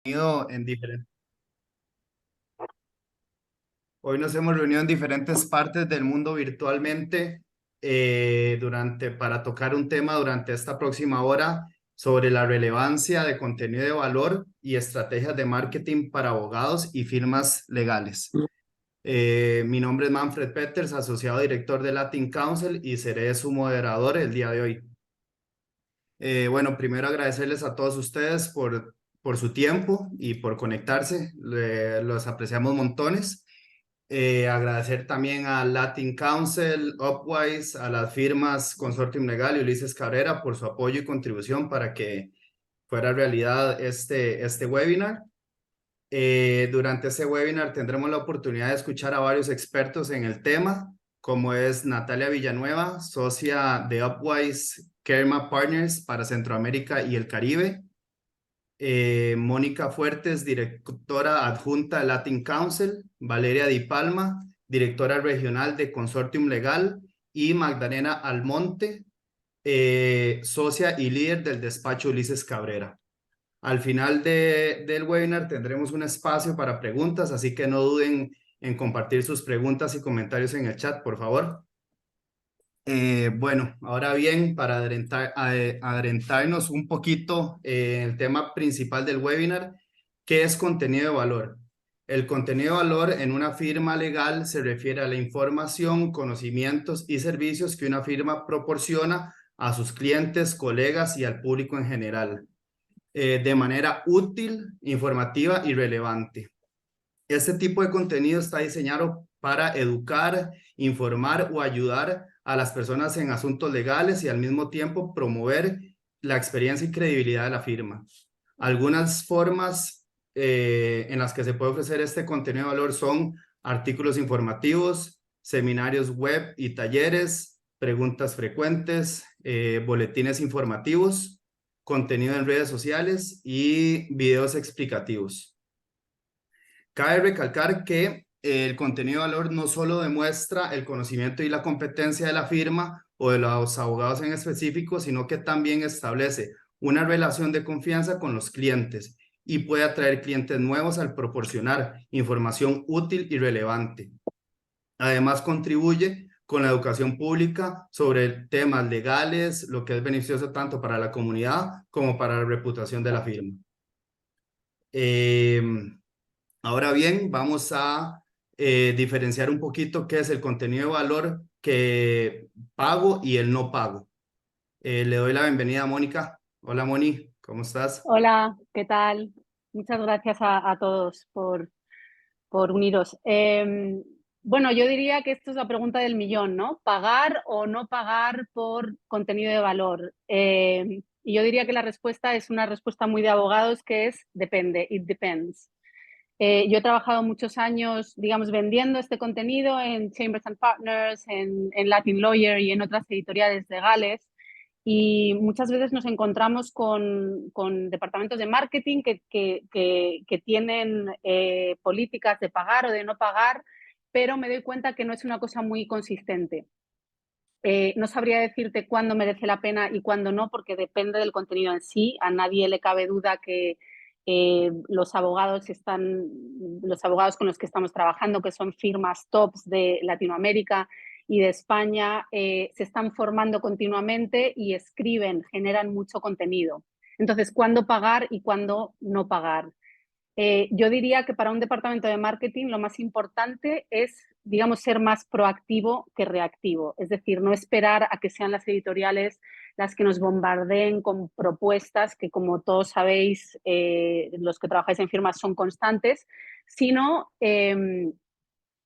reunido en diferentes, hoy nos hemos reunido en diferentes partes del mundo virtualmente para tocar un tema durante esta próxima hora sobre la relevancia de contenido de valor y estrategias de marketing para abogados y firmas legales. Mi nombre es Manfred Peters, asociado director de Latin Council y seré su moderador el día de hoy. Bueno, primero agradecerles a todos ustedes por su tiempo y por conectarse. Los apreciamos montones. Agradecer también a Latin Council, Upwise, a las firmas Consortium Legal y Ulises Cabrera por su apoyo y contribución para que fuera realidad este webinar. Durante este webinar tendremos la oportunidad de escuchar a varios expertos en el tema, como es Natalia Villanueva, socia de Upwise Kerma Partners para Centroamérica y el Caribe. Mónica Fuertes, directora adjunta de Latin Council, Valeria Di Palma, directora regional de Consortium Legal, y Magdalena Almonte, socia y líder del despacho Ulises Cabrera. Al final del webinar tendremos un espacio para preguntas, así que no duden en compartir sus preguntas y comentarios en el chat, por favor. Bueno, ahora bien, para adentrarnos un poquito en el tema principal del webinar, ¿qué es contenido de valor? El contenido de valor en una firma legal se refiere a la información, conocimientos y servicios que una firma proporciona a sus clientes, colegas y al público en general, de manera útil, informativa y relevante. Este tipo de contenido está diseñado para educar, informar o ayudar a las personas en asuntos legales y al mismo tiempo promover la experiencia y credibilidad de la firma. Algunas formas en las que se puede ofrecer este contenido de valor son artículos informativos, seminarios web y talleres, preguntas frecuentes, boletines informativos, contenido en redes sociales y videos explicativos. Cabe recalcar que el contenido de valor no solo demuestra el conocimiento y la competencia de la firma o de los abogados en específico, sino que también establece una relación de confianza con los clientes y puede atraer clientes nuevos al proporcionar información útil y relevante. Además, contribuye con la educación pública sobre temas legales, lo que es beneficioso tanto para la comunidad como para la reputación de la firma. Ahora bien, vamos a diferenciar un poquito qué es el contenido de valor que pago y el no pago. Le doy la bienvenida a Mónica. Hola Moni, ¿cómo estás? Hola, ¿qué tal? Muchas gracias a todos por uniros. Bueno, yo diría que esto es la pregunta del millón, ¿no? ¿Pagar o no pagar por contenido de valor? Y yo diría que la respuesta es una respuesta muy de abogados, que es depende, it depends. Yo he trabajado muchos años, digamos, vendiendo este contenido en Chambers and Partners, en Latin Lawyer y en otras editoriales legales. Y muchas veces nos encontramos con departamentos de marketing que tienen políticas de pagar o de no pagar, pero me doy cuenta que no es una cosa muy consistente. No sabría decirte cuándo merece la pena y cuándo no, porque depende del contenido en sí. A nadie le cabe duda que los abogados con los que estamos trabajando, que son firmas tops de Latinoamérica y de España, se están formando continuamente y escriben, generan mucho contenido. Entonces, ¿cuándo pagar y cuándo no pagar? Yo diría que para un departamento de marketing lo más importante es, digamos, ser más proactivo que reactivo. Es decir, no esperar a que sean las editoriales las que nos bombardeen con propuestas que, como todos sabéis, los que trabajáis en firmas son constantes, sino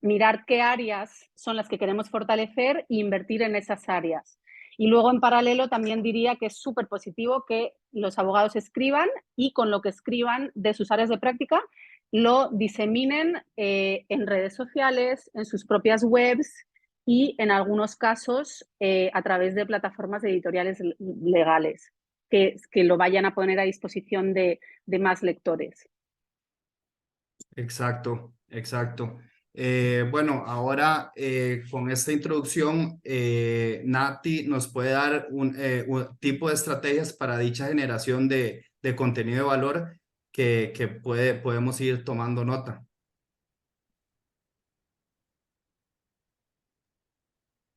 mirar qué áreas son las que queremos fortalecer e invertir en esas áreas. Y luego, en paralelo, también diría que es súper positivo que los abogados escriban y con lo que escriban de sus áreas de práctica lo diseminen en redes sociales, en sus propias webs y, en algunos casos, a través de plataformas editoriales legales que lo vayan a poner a disposición de más lectores. Exacto, exacto. Bueno, ahora con esta introducción, Nati nos puede dar un tipo de estrategias para dicha generación de contenido de valor que podemos ir tomando nota.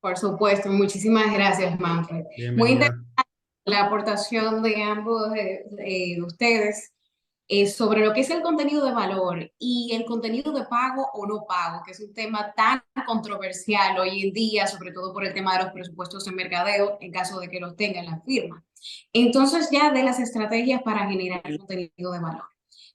Por supuesto, muchísimas gracias, Manfred. Muy Bienvenida. interesante la aportación de ambos de ustedes sobre lo que es el contenido de valor y el contenido de pago o no pago, que es un tema tan controversial hoy en día, sobre todo por el tema de los presupuestos de mercadeo, en caso de que los tenga la firma. Entonces, ya de las estrategias para generar contenido de valor.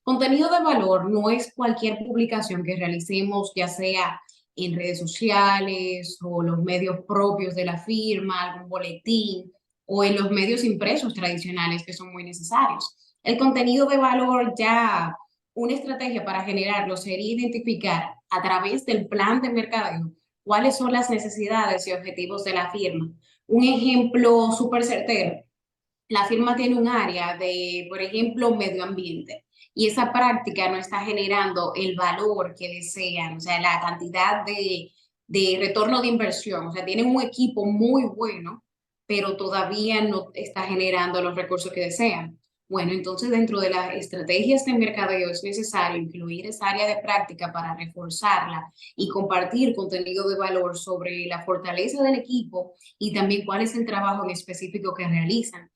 Contenido de valor no es cualquier publicación que realicemos, ya sea en redes sociales o los medios propios de la firma, algún boletín o en los medios impresos tradicionales que son muy necesarios. El contenido de valor ya, una estrategia para generarlo sería identificar a través del plan de mercadeo cuáles son las necesidades y objetivos de la firma. Un ejemplo súper certero, la firma tiene un área de, por ejemplo, medio ambiente y esa práctica no está generando el valor que desean, o sea, la cantidad de retorno de inversión, o sea, tienen un equipo muy bueno, pero todavía no está generando los recursos que desean. Bueno, entonces dentro de las estrategias de mercadeo es necesario incluir esa área de práctica para reforzarla y compartir contenido de valor sobre la fortaleza del equipo y también cuál es el trabajo en específico que realizan.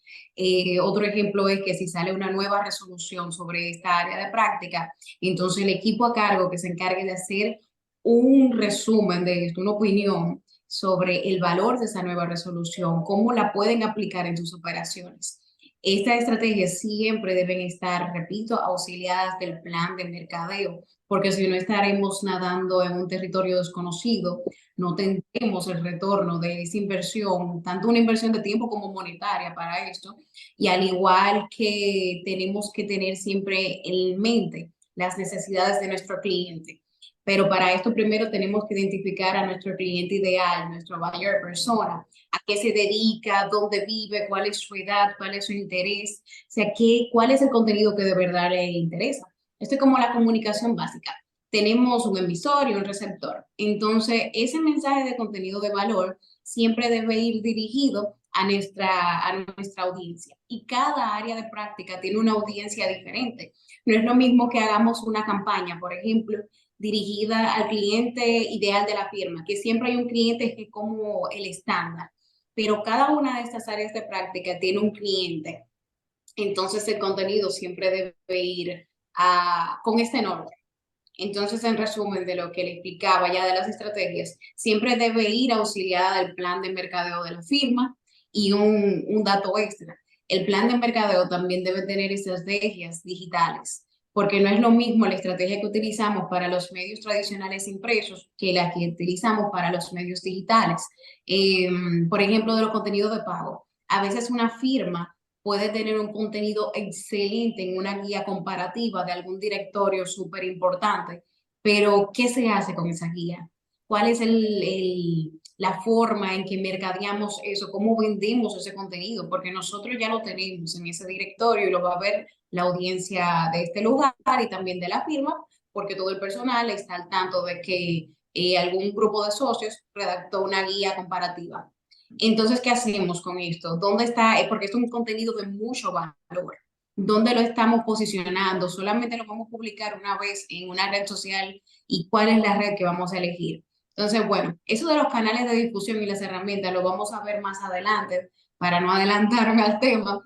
Otro ejemplo es que si sale una nueva resolución sobre esta área de práctica, entonces el equipo a cargo que se encargue de hacer un resumen de esto, una opinión sobre el valor de esa nueva resolución, cómo la pueden aplicar en sus operaciones. Estas estrategias siempre deben estar, repito, auxiliadas del plan de mercadeo, porque si no estaremos nadando en un territorio desconocido, no tendremos el retorno de esa inversión, tanto una inversión de tiempo como monetaria para esto, y al igual que tenemos que tener siempre en mente las necesidades de nuestro cliente. Pero para esto primero tenemos que identificar a nuestro cliente ideal, nuestro buyer persona, a qué se dedica, dónde vive, cuál es su edad, cuál es su interés, o sea, cuál es el contenido que de verdad le interesa. Esto es como la comunicación básica. Tenemos un emisor y un receptor. Entonces, ese mensaje de contenido de valor siempre debe ir dirigido a nuestra audiencia. Y cada área de práctica tiene una audiencia diferente. No es lo mismo que hagamos una campaña, por ejemplo, dirigida al cliente ideal de la firma, que siempre hay un cliente que es como el estándar, pero cada una de estas áreas de práctica tiene un cliente. Entonces el contenido siempre debe ir con este norte. Entonces, en resumen de lo que le explicaba ya de las estrategias, siempre debe ir auxiliada del plan de mercadeo de la firma y un dato extra. El plan de mercadeo también debe tener estrategias digitales, porque no es lo mismo la estrategia que utilizamos para los medios tradicionales impresos que la que utilizamos para los medios digitales. Por ejemplo, de los contenidos de pago. A veces una firma puede tener un contenido excelente en una guía comparativa de algún directorio súper importante, pero ¿qué se hace con esa guía? ¿Cuál es la forma en que mercadeamos eso? ¿Cómo vendemos ese contenido? Porque nosotros ya lo tenemos en ese directorio y lo va a ver la audiencia de este lugar y también de la firma, porque todo el personal está al tanto de que algún grupo de socios redactó una guía comparativa. Entonces, ¿qué hacemos con esto? ¿Dónde está? Porque esto es un contenido de mucho valor. ¿Dónde lo estamos posicionando? ¿Solamente lo vamos a publicar una vez en una red social? ¿Y cuál es la red que vamos a elegir? Entonces, bueno, eso de los canales de difusión y las herramientas lo vamos a ver más adelante para no adelantarme al tema,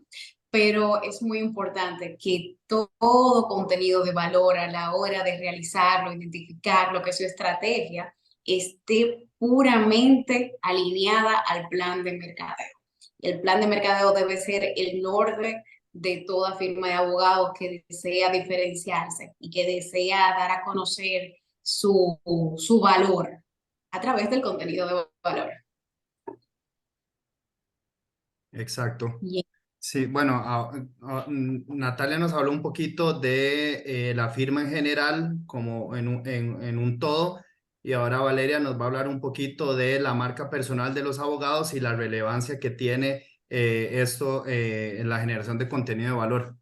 pero es muy importante que todo contenido de valor a la hora de realizarlo, identificarlo, que su estrategia esté puramente alineada al plan de mercadeo. El plan de mercadeo debe ser el norte de toda firma de abogados que desea diferenciarse y que desea dar a conocer su valor a través del contenido de valor. Exacto. Bien. Sí, bueno, Natalia nos habló un poquito de la firma en general, como en un todo, y ahora Valeria nos va a hablar un poquito de la marca personal de los abogados y la relevancia que tiene esto en la generación de contenido de valor.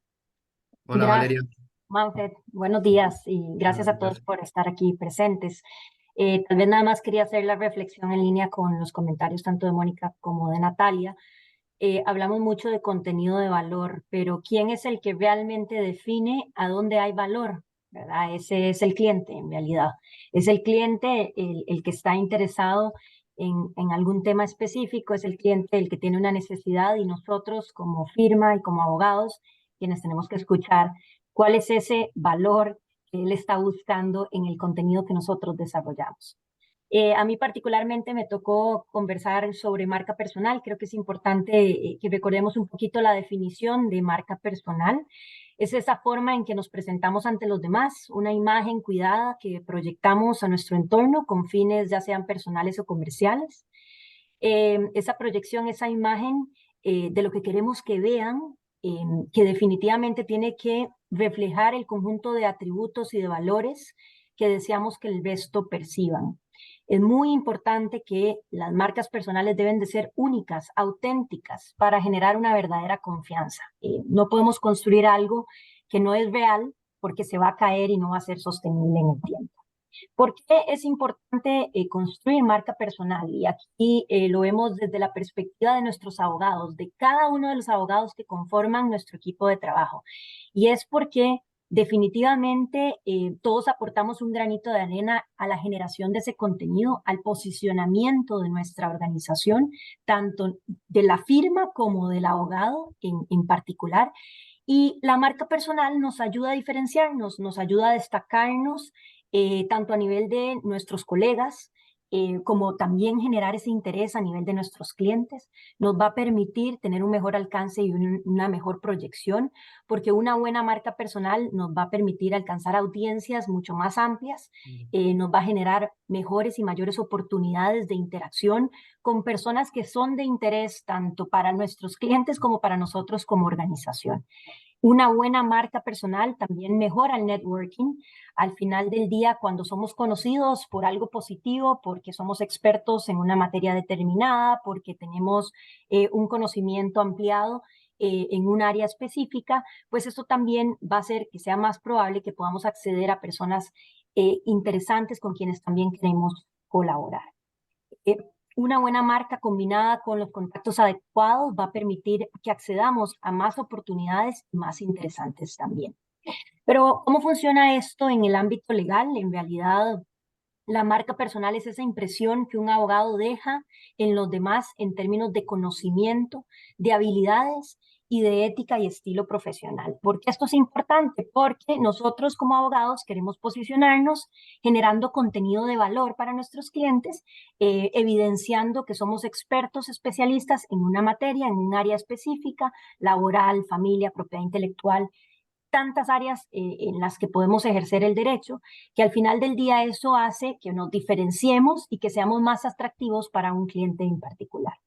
Hola Gracias, Valeria. Manfred. Buenos días y gracias Buenos a todos días. por estar aquí presentes. Tal vez nada más quería hacer la reflexión en línea con los comentarios tanto de Mónica como de Natalia. hablamos mucho de contenido de valor, pero ¿quién es el que realmente define a dónde hay valor? ¿Verdad? Ese es el cliente, en realidad. Es el cliente el que está interesado en algún tema específico, es el cliente el que tiene una necesidad y nosotros como firma y como abogados, quienes tenemos que escuchar cuál es ese valor que él está buscando en el contenido que nosotros desarrollamos. A mí particularmente me tocó conversar sobre marca personal. Creo que es importante que recordemos un poquito la definición de marca personal. Es esa forma en que nos presentamos ante los demás, una imagen cuidada que proyectamos a nuestro entorno con fines ya sean personales o comerciales. Esa proyección, esa imagen de lo que queremos que vean, que definitivamente tiene que reflejar el conjunto de atributos y de valores que deseamos que el resto perciban. Es muy importante que las marcas personales deben de ser únicas, auténticas, para generar una verdadera confianza. No podemos construir algo que no es real porque se va a caer y no va a ser sostenible en el tiempo. ¿Por qué es importante construir marca personal? Y aquí lo vemos desde la perspectiva de nuestros abogados, de cada uno de los abogados que conforman nuestro equipo de trabajo. Y es porque definitivamente todos aportamos un granito de arena a la generación de ese contenido, al posicionamiento de nuestra organización, tanto de la firma como del abogado en particular. Y la marca personal nos ayuda a diferenciarnos, nos ayuda a destacarnos tanto a nivel de nuestros colegas, como también generar ese interés a nivel de nuestros clientes. Nos va a permitir tener un mejor alcance y una mejor proyección, porque una buena marca personal nos va a permitir alcanzar audiencias mucho más amplias, nos va a generar mejores y mayores oportunidades de interacción con personas que son de interés tanto para nuestros clientes como para nosotros como organización. Una buena marca personal también mejora el networking. Al final del día, cuando somos conocidos por algo positivo, porque somos expertos en una materia determinada, porque tenemos un conocimiento ampliado en un área específica, pues eso también va a hacer que sea más probable que podamos acceder a personas interesantes con quienes también queremos colaborar. Una buena marca combinada con los contactos adecuados va a permitir que accedamos a más oportunidades más interesantes también. Pero, ¿cómo funciona esto en el ámbito legal? En realidad, la marca personal es esa impresión que un abogado deja en los demás en términos de conocimiento, de habilidades y de ética y estilo profesional. ¿Por qué esto es importante? Porque nosotros como abogados queremos posicionarnos generando contenido de valor para nuestros clientes, evidenciando que somos expertos especialistas en una materia, en un área específica, laboral, familia, propiedad intelectual, tantas áreas en las que podemos ejercer el derecho, que al final del día eso hace que nos diferenciemos y que seamos más atractivos para un cliente en particular.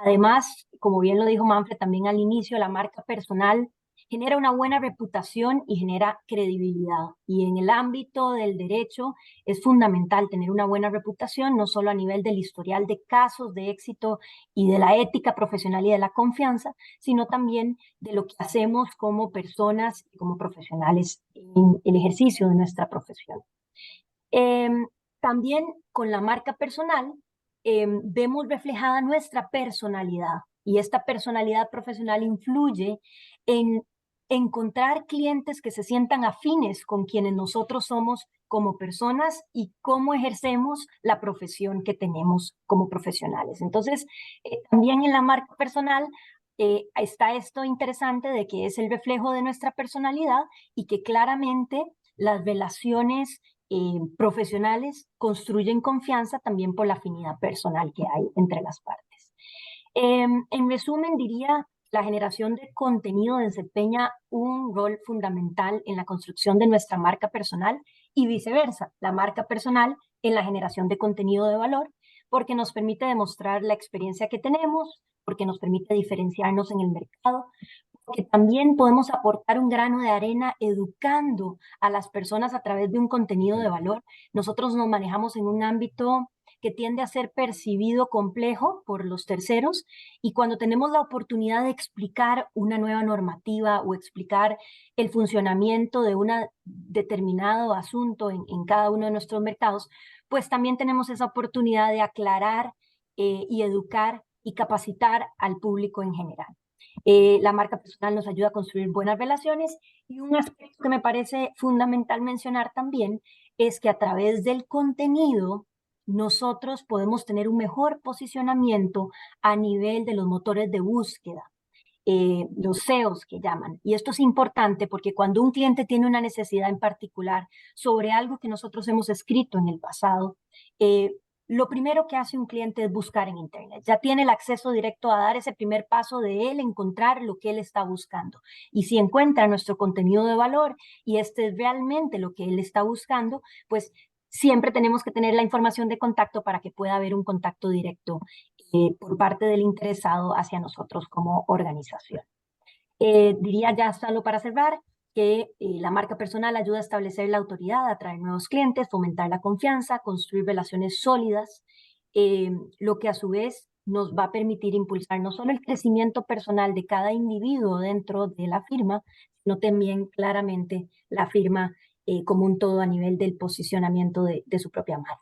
Además, como bien lo dijo Manfred también al inicio, la marca personal genera una buena reputación y genera credibilidad. Y en el ámbito del derecho es fundamental tener una buena reputación, no solo a nivel del historial de casos de éxito y de la ética profesional y de la confianza, sino también de lo que hacemos como personas y como profesionales en el ejercicio de nuestra profesión. También con la marca personal vemos reflejada nuestra personalidad y esta personalidad profesional influye en encontrar clientes que se sientan afines con quienes nosotros somos como personas y cómo ejercemos la profesión que tenemos como profesionales. Entonces, también en la marca personal está esto interesante de que es el reflejo de nuestra personalidad y que claramente las relaciones profesionales construyen confianza también por la afinidad personal que hay entre las partes. En resumen, diría, la generación de contenido desempeña un rol fundamental en la construcción de nuestra marca personal y viceversa, la marca personal en la generación de contenido de valor, porque nos permite demostrar la experiencia que tenemos, porque nos permite diferenciarnos en el mercado, que también podemos aportar un grano de arena educando a las personas a través de un contenido de valor. Nosotros nos manejamos en un ámbito que tiende a ser percibido complejo por los terceros y cuando tenemos la oportunidad de explicar una nueva normativa o explicar el funcionamiento de un determinado asunto en cada uno de nuestros mercados, pues también tenemos esa oportunidad de aclarar y educar y capacitar al público en general. La marca personal nos ayuda a construir buenas relaciones y un aspecto que me parece fundamental mencionar también es que a través del contenido nosotros podemos tener un mejor posicionamiento a nivel de los motores de búsqueda, los SEOs que llaman. Y esto es importante porque cuando un cliente tiene una necesidad en particular sobre algo que nosotros hemos escrito en el pasado, lo primero que hace un cliente es buscar en Internet. Ya tiene el acceso directo a dar ese primer paso de él, encontrar lo que él está buscando. Y si encuentra nuestro contenido de valor y este es realmente lo que él está buscando, pues siempre tenemos que tener la información de contacto para que pueda haber un contacto directo por parte del interesado hacia nosotros como organización. Diría ya solo para cerrar que la marca personal ayuda a establecer la autoridad, atraer nuevos clientes, fomentar la confianza, construir relaciones sólidas, lo que a su vez nos va a permitir impulsar no solo el crecimiento personal de cada individuo dentro de la firma, sino también claramente la firma como un todo a nivel del posicionamiento de su propia marca.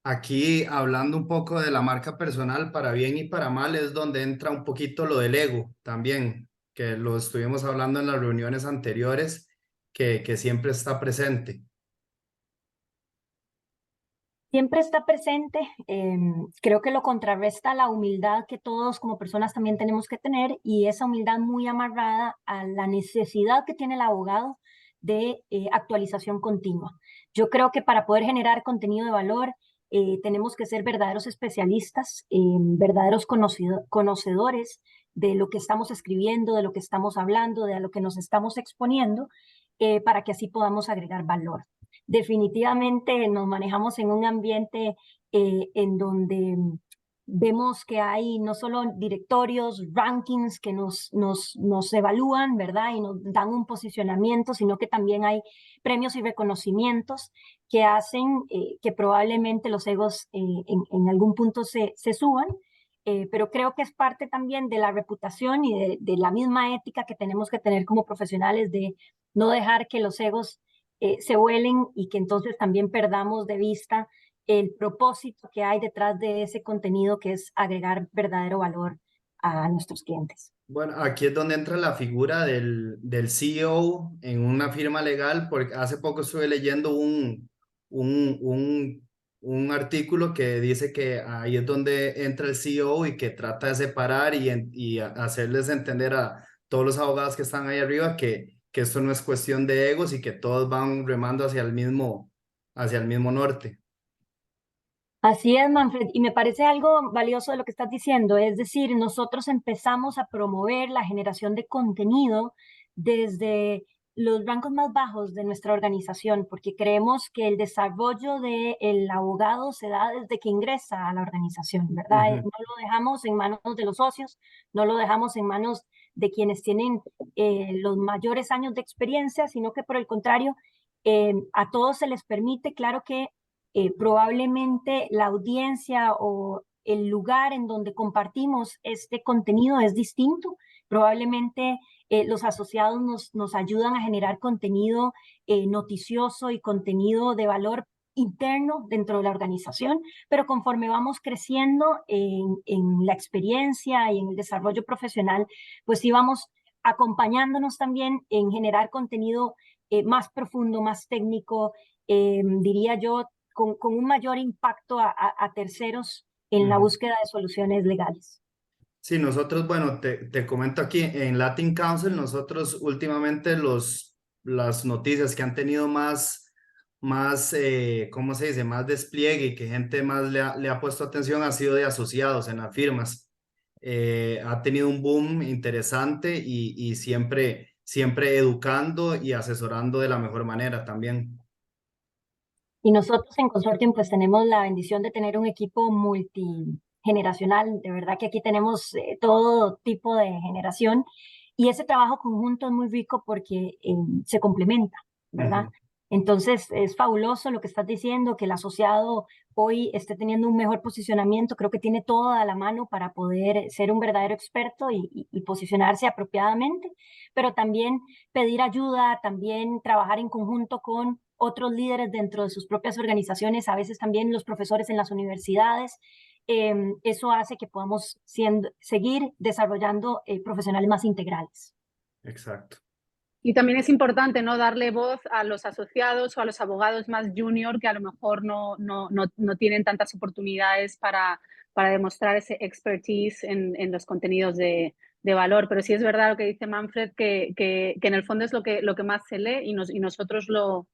Aquí hablando un poco de la marca personal, para bien y para mal, es donde entra un poquito lo del ego también, que lo estuvimos hablando en las reuniones anteriores, que siempre está presente. Siempre está presente, creo que lo contrarresta la humildad que todos como personas también tenemos que tener y esa humildad muy amarrada a la necesidad que tiene el abogado de actualización continua. Yo creo que para poder generar contenido de valor tenemos que ser verdaderos especialistas, verdaderos conocedores de lo que estamos escribiendo, de lo que estamos hablando, de a lo que nos estamos exponiendo, para que así podamos agregar valor. Definitivamente nos manejamos en un ambiente en donde vemos que hay no solo directorios, rankings que nos evalúan, ¿verdad? Y nos dan un posicionamiento, sino que también hay premios y reconocimientos que hacen que probablemente los egos en algún punto se suban. Pero creo que es parte también de la reputación y de la misma ética que tenemos que tener como profesionales de no dejar que los egos se vuelen y que entonces también perdamos de vista el propósito que hay detrás de ese contenido que es agregar verdadero valor a nuestros clientes. Bueno, aquí es donde entra la figura del CEO en una firma legal, porque hace poco estuve leyendo un, un, un artículo que dice que ahí es donde entra el CEO y que trata de separar y hacerles entender a todos los abogados que están ahí arriba que esto no es cuestión de egos y que todos van remando hacia el mismo norte. Así es, Manfred, y me parece algo valioso de lo que estás diciendo, es decir, nosotros empezamos a promover la generación de contenido desde los rangos más bajos de nuestra organización, porque creemos que el desarrollo del abogado se da desde que ingresa a la organización, ¿verdad? No lo dejamos en manos de los socios, no lo dejamos en manos de quienes tienen los mayores años de experiencia, sino que por el contrario, a todos se les permite, claro que probablemente la audiencia o el lugar en donde compartimos este contenido es distinto. Probablemente los asociados nos ayudan a generar contenido noticioso y contenido de valor interno dentro de la organización, pero conforme vamos creciendo en la experiencia y en el desarrollo profesional, pues sí vamos acompañándonos también en generar contenido más profundo, más técnico, diría yo, con un mayor impacto a terceros en la búsqueda de soluciones legales. Sí, nosotros, bueno, te comento aquí en Latin Council, nosotros últimamente las noticias que han tenido ¿cómo se dice? Más despliegue y que gente más le ha puesto atención ha sido de asociados en las firmas. Ha tenido un boom interesante y siempre educando y asesorando de la mejor manera también. Y nosotros en Consortium pues tenemos la bendición de tener un equipo multigeneracional. De verdad que aquí tenemos todo tipo de generación y ese trabajo conjunto es muy rico porque se complementa, ¿verdad? Entonces es fabuloso lo que estás diciendo, que el asociado hoy esté teniendo un mejor posicionamiento. Creo que tiene todo a la mano para poder ser un verdadero experto y posicionarse apropiadamente, pero también pedir ayuda, también trabajar en conjunto con otros líderes dentro de sus propias organizaciones, a veces también los profesores en las universidades, eso hace que podamos seguir desarrollando profesionales más integrales. Exacto. Y también es importante, ¿no?, darle voz a los asociados o a los abogados más junior que a lo mejor no tienen tantas oportunidades para demostrar ese expertise en los contenidos de valor. Pero sí es verdad lo que dice Manfred, que en el fondo es lo que más se lee y nosotros lo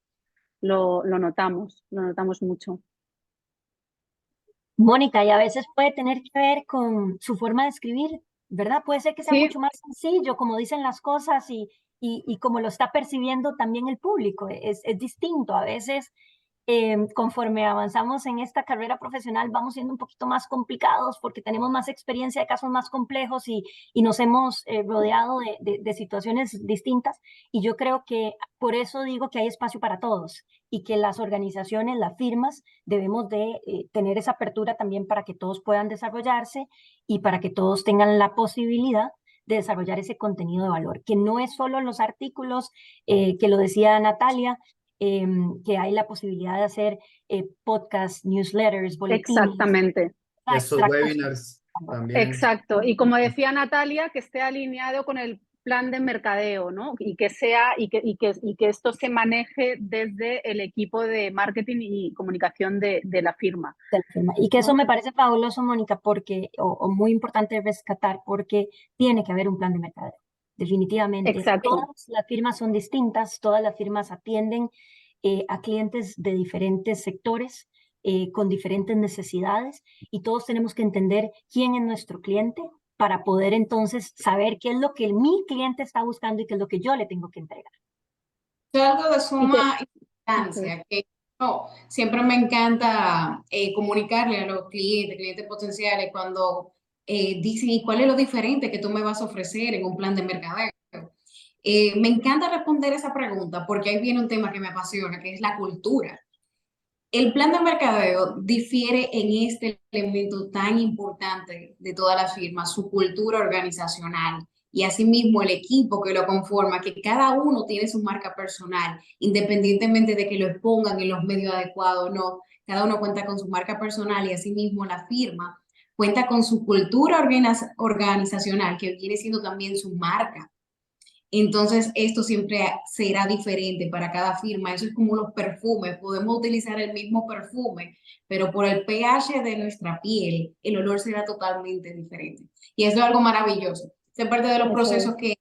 notamos mucho. Mónica, y a veces puede tener que ver con su forma de escribir, ¿verdad? Puede ser que sea Sí, mucho más sencillo, como dicen las cosas y como lo está percibiendo también el público. Es distinto. A veces, conforme avanzamos en esta carrera profesional, vamos siendo un poquito más complicados porque tenemos más experiencia de casos más complejos y nos hemos rodeado de situaciones distintas. Y yo creo que por eso digo que hay espacio para todos y que las organizaciones, las firmas, debemos de tener esa apertura también para que todos puedan desarrollarse y para que todos tengan la posibilidad de desarrollar ese contenido de valor, que no es solo los artículos, que lo decía Natalia, que hay la posibilidad de hacer podcasts, newsletters, boletines, exactamente. Estos extractos. webinars también. Exacto. Y como decía Natalia, que esté alineado con el plan de mercadeo, ¿no? Y que esto se maneje desde el equipo de marketing y comunicación de la firma, Del tema. Y que eso ¿no? me parece fabuloso, Mónica, porque, o muy importante rescatar, porque tiene que haber un plan de mercadeo. Definitivamente, Exacto. todas las firmas son distintas, todas las firmas atienden a clientes de diferentes sectores, con diferentes necesidades, y todos tenemos que entender quién es nuestro cliente para poder entonces saber qué es lo que mi cliente está buscando y qué es lo que yo le tengo que entregar. Es algo de Y que, suma importancia, que no, siempre me encanta comunicarle a los clientes potenciales cuando dicen, ¿y cuál es lo diferente que tú me vas a ofrecer en un plan de mercadeo? Me encanta responder esa pregunta porque ahí viene un tema que me apasiona, que es la cultura. El plan de mercadeo difiere en este elemento tan importante de todas las firmas, su cultura organizacional y asimismo el equipo que lo conforma, que cada uno tiene su marca personal, independientemente de que lo expongan en los medios adecuados o no. Cada uno cuenta con su marca personal y asimismo la firma cuenta con su cultura organizacional, que viene siendo también su marca. Entonces, esto siempre será diferente para cada firma. Eso es como los perfumes. Podemos utilizar el mismo perfume, pero por el pH de nuestra piel, el olor será totalmente diferente. Y eso es algo maravilloso. Es parte de los eso procesos es. que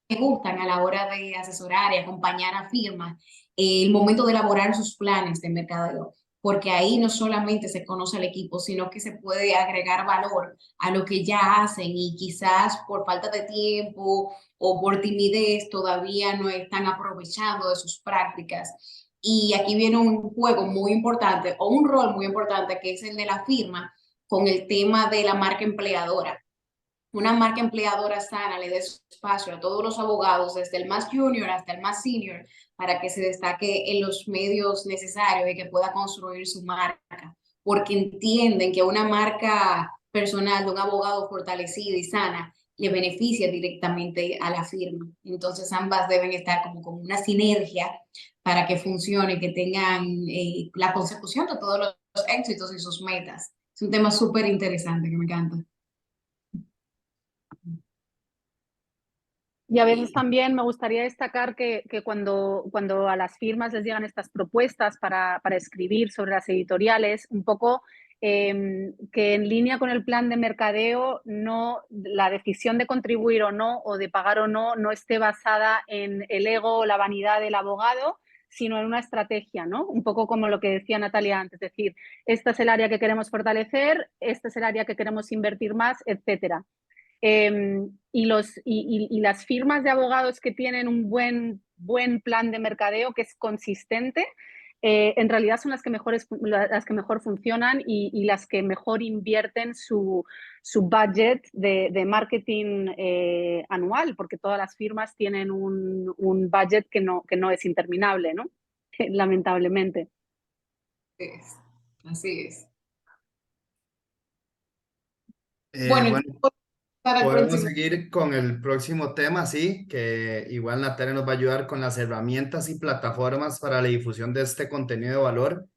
me gustan a la hora de asesorar y acompañar a firmas, el momento de elaborar sus planes de mercadeo, porque ahí no solamente se conoce al equipo, sino que se puede agregar valor a lo que ya hacen y quizás por falta de tiempo o por timidez todavía no están aprovechando de sus prácticas. Y aquí viene un juego muy importante o un rol muy importante que es el de la firma con el tema de la marca empleadora. Una marca empleadora sana le dé espacio a todos los abogados, desde el más junior hasta el más senior, para que se destaque en los medios necesarios y que pueda construir su marca, porque entienden que una marca personal de un abogado fortalecida y sana le beneficia directamente a la firma. Entonces ambas deben estar como una sinergia para que funcione, que tengan la consecución de todos los éxitos y sus metas. Es un tema súper interesante que me encanta. Y a veces también me gustaría destacar que cuando a las firmas les llegan estas propuestas para escribir sobre las editoriales, un poco que en línea con el plan de mercadeo, no, la decisión de contribuir o no, o de pagar o no, no esté basada en el ego o la vanidad del abogado, sino en una estrategia, ¿no? Un poco como lo que decía Natalia antes, es decir, este es el área que queremos fortalecer, este es el área que queremos invertir más, etcétera. Y las firmas de abogados que tienen un buen plan de mercadeo que es consistente, en realidad son las que mejor funcionan y las que mejor invierten su budget de marketing anual, porque todas las firmas tienen un budget que no es interminable, ¿no? Lamentablemente. Así es. Bueno, Bueno, para el podemos próximo. seguir con el próximo tema, sí, que igual Natalia nos va a ayudar con las herramientas y plataformas para la difusión de este contenido de valor.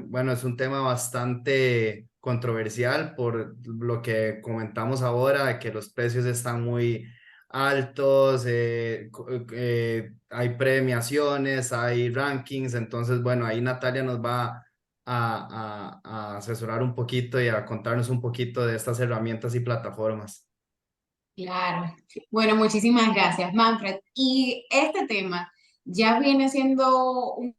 Bueno, es un tema bastante controversial por lo que comentamos ahora, de que los precios están muy altos, hay premiaciones, hay rankings, entonces bueno, ahí Natalia nos va a asesorar un poquito y a contarnos un poquito de estas herramientas y plataformas. Claro. Bueno, muchísimas gracias, Manfred. Y este tema ya viene siendo un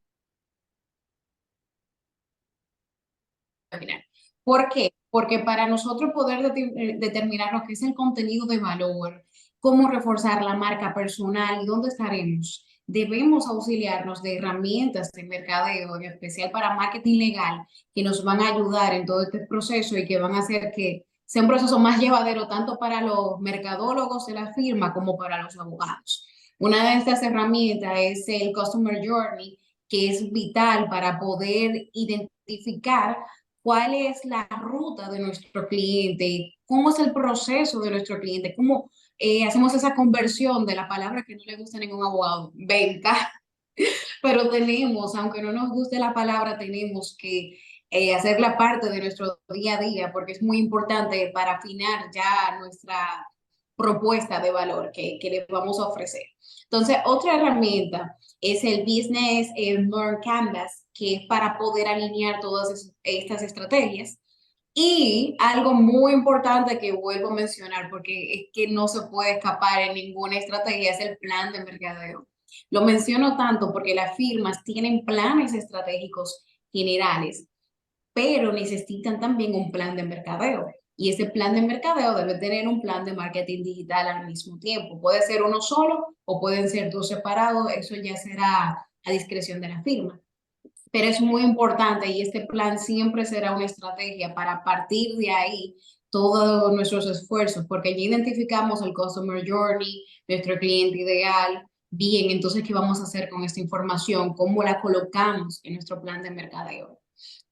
webinar. ¿Por qué? Porque para nosotros poder determinar lo que es el contenido de valor, cómo reforzar la marca personal y dónde estaremos, debemos auxiliarnos de herramientas de mercadeo, en especial para marketing legal, que nos van a ayudar en todo este proceso y que van a hacer que sea un proceso más llevadero tanto para los mercadólogos de la firma como para los abogados. Una de estas herramientas es el Customer Journey, que es vital para poder identificar cuál es la ruta de nuestro cliente, cómo es el proceso de nuestro cliente, cómo hacemos esa conversión de la palabra que no le gusta a ningún abogado, venta, pero tenemos, aunque no nos guste la palabra, tenemos que hacerla parte de nuestro día a día porque es muy importante para afinar ya nuestra propuesta de valor que le vamos a ofrecer. Entonces, otra herramienta es el Business Learn Canvas, que es para poder alinear todas estas estrategias. Y algo muy importante que vuelvo a mencionar, porque es que no se puede escapar en ninguna estrategia, es el plan de mercadeo. Lo menciono tanto porque las firmas tienen planes estratégicos generales, pero necesitan también un plan de mercadeo. Y ese plan de mercadeo debe tener un plan de marketing digital al mismo tiempo. Puede ser uno solo o pueden ser dos separados, eso ya será a discreción de la firma. Pero es muy importante y este plan siempre será una estrategia para partir de ahí todos nuestros esfuerzos, porque ya identificamos el Customer Journey, nuestro cliente ideal. Bien, entonces, ¿qué vamos a hacer con esta información? ¿Cómo la colocamos en nuestro plan de mercadeo?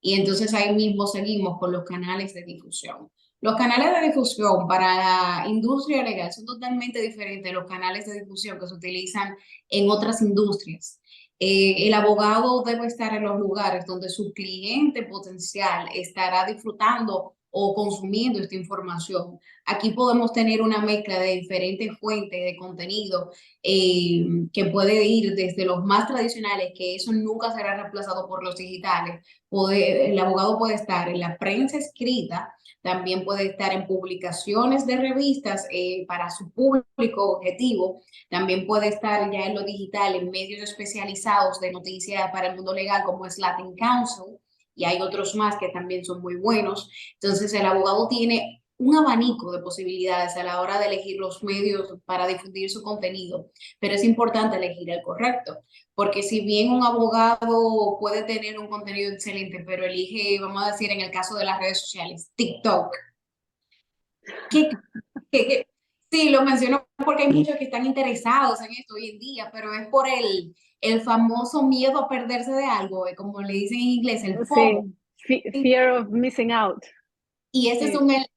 Y entonces ahí mismo seguimos con los canales de difusión. Los canales de difusión para la industria legal son totalmente diferentes de los canales de difusión que se utilizan en otras industrias. El abogado debe estar en los lugares donde su cliente potencial estará disfrutando o consumiendo esta información. Aquí podemos tener una mezcla de diferentes fuentes de contenido que puede ir desde los más tradicionales, que eso nunca será reemplazado por los digitales. El abogado puede estar en la prensa escrita, también puede estar en publicaciones de revistas para su público objetivo, también puede estar ya en lo digital, en medios especializados de noticias para el mundo legal como es Latin Council, y hay otros más que también son muy buenos. Entonces el abogado tiene un abanico de posibilidades a la hora de elegir los medios para difundir su contenido, pero es importante elegir el correcto, porque si bien un abogado puede tener un contenido excelente, pero elige, vamos a decir, en el caso de las redes sociales, TikTok, ¿qué, qué, sí, lo menciono porque hay muchos que están interesados en esto hoy en día, pero es por el famoso miedo a perderse de algo, como le dicen en inglés, el FOMO. Sí, fear of missing out. Y este Sí. es un elemento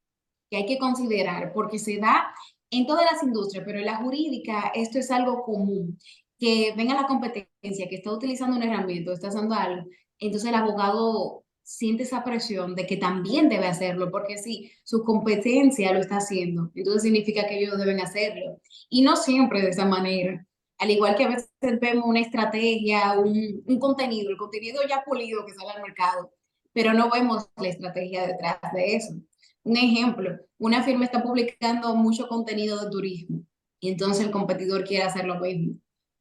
que hay que considerar porque se da en todas las industrias, pero en la jurídica esto es algo común. Que venga la competencia, que está utilizando una herramienta o está haciendo algo, entonces el abogado siente esa presión de que también debe hacerlo, porque si su competencia lo está haciendo, entonces significa que ellos deben hacerlo. Y no siempre de esa manera. Al igual que a veces vemos una estrategia, un contenido, el contenido ya pulido que sale al mercado, pero no vemos la estrategia detrás de eso. Un ejemplo, una firma está publicando mucho contenido de turismo y entonces el competidor quiere hacer lo mismo,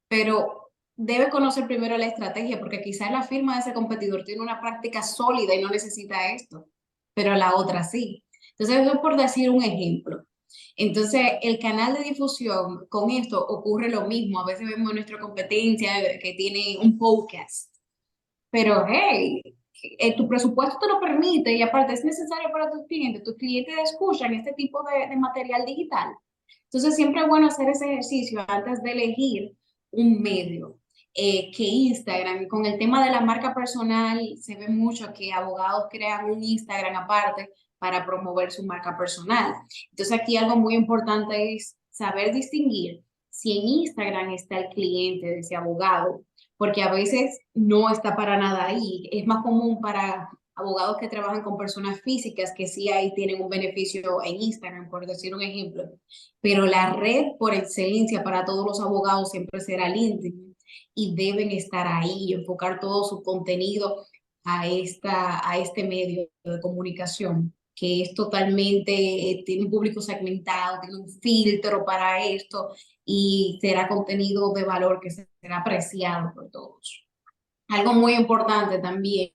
pero debe conocer primero la estrategia porque quizás la firma de ese competidor tiene una práctica sólida y no necesita esto, pero la otra sí. Entonces, eso es por decir un ejemplo. Entonces, el canal de difusión, con esto ocurre lo mismo. A veces vemos nuestra competencia que tiene un podcast, pero hey, tu presupuesto te lo permite y aparte es necesario para tus clientes escuchan este tipo de material digital. Entonces siempre es bueno hacer ese ejercicio antes de elegir un medio. Que Instagram, con el tema de la marca personal, se ve mucho que abogados crean un Instagram aparte para promover su marca personal. Entonces aquí algo muy importante es saber distinguir si en Instagram está el cliente de ese abogado porque a veces no está para nada ahí. Es más común para abogados que trabajan con personas físicas, que sí ahí tienen un beneficio en Instagram, por decir un ejemplo, pero la red por excelencia para todos los abogados siempre será LinkedIn y deben estar ahí y enfocar todo su contenido a este medio de comunicación, que es totalmente, tiene un público segmentado, tiene un filtro para esto y será contenido de valor que será apreciado por todos. Algo muy importante también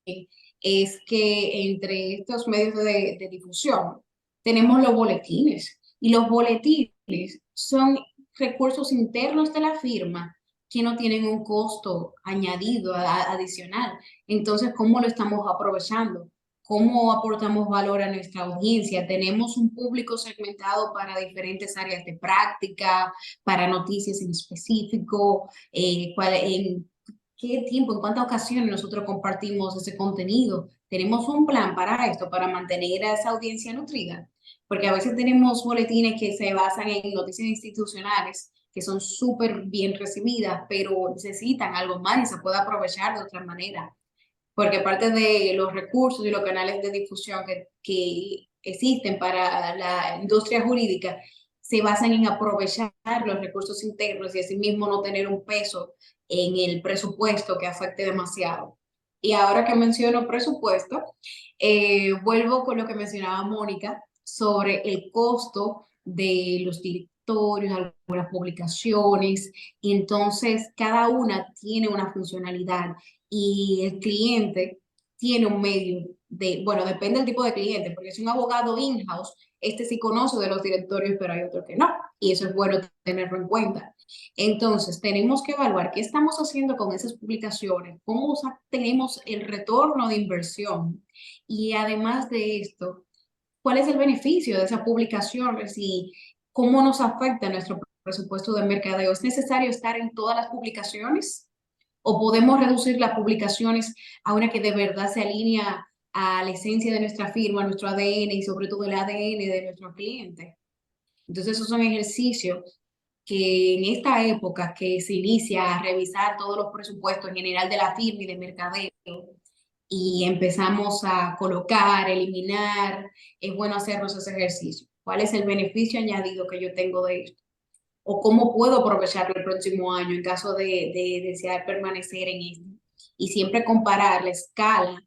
es que entre estos medios de difusión tenemos los boletines y los boletines son recursos internos de la firma que no tienen un costo añadido, adicional. Entonces, ¿cómo lo estamos aprovechando? ¿Cómo aportamos valor a nuestra audiencia? Tenemos un público segmentado para diferentes áreas de práctica, para noticias en específico, en qué tiempo, en cuántas ocasiones nosotros compartimos ese contenido. Tenemos un plan para esto, para mantener a esa audiencia nutrida, porque a veces tenemos boletines que se basan en noticias institucionales que son súper bien recibidas, pero necesitan algo más y se puede aprovechar de otra manera, porque parte de los recursos y los canales de difusión que existen para la industria jurídica se basan en aprovechar los recursos internos y asimismo no tener un peso en el presupuesto que afecte demasiado. Y ahora que menciono presupuesto, vuelvo con lo que mencionaba Mónica sobre el costo de los directorios, algunas publicaciones, y entonces cada una tiene una funcionalidad y el cliente tiene un medio de, bueno, depende del tipo de cliente, porque si un abogado in-house, este sí conoce de los directorios, pero hay otro que no, y eso es bueno tenerlo en cuenta. Entonces, tenemos que evaluar qué estamos haciendo con esas publicaciones, cómo tenemos el retorno de inversión, y además de esto, cuál es el beneficio de esas publicaciones y cómo nos afecta nuestro presupuesto de mercadeo. ¿Es necesario estar en todas las publicaciones? ¿O podemos reducir las publicaciones a una que de verdad se alinea a la esencia de nuestra firma, nuestro ADN y sobre todo el ADN de nuestro cliente? Entonces, esos son ejercicios que en esta época que se inicia a revisar todos los presupuestos en general de la firma y de mercadeo y empezamos a colocar, eliminar, es bueno hacernos ese ejercicio. ¿Cuál es el beneficio añadido que yo tengo de esto? ¿O cómo puedo aprovecharlo el próximo año en caso de desear permanecer en esto? Y siempre comparar la escala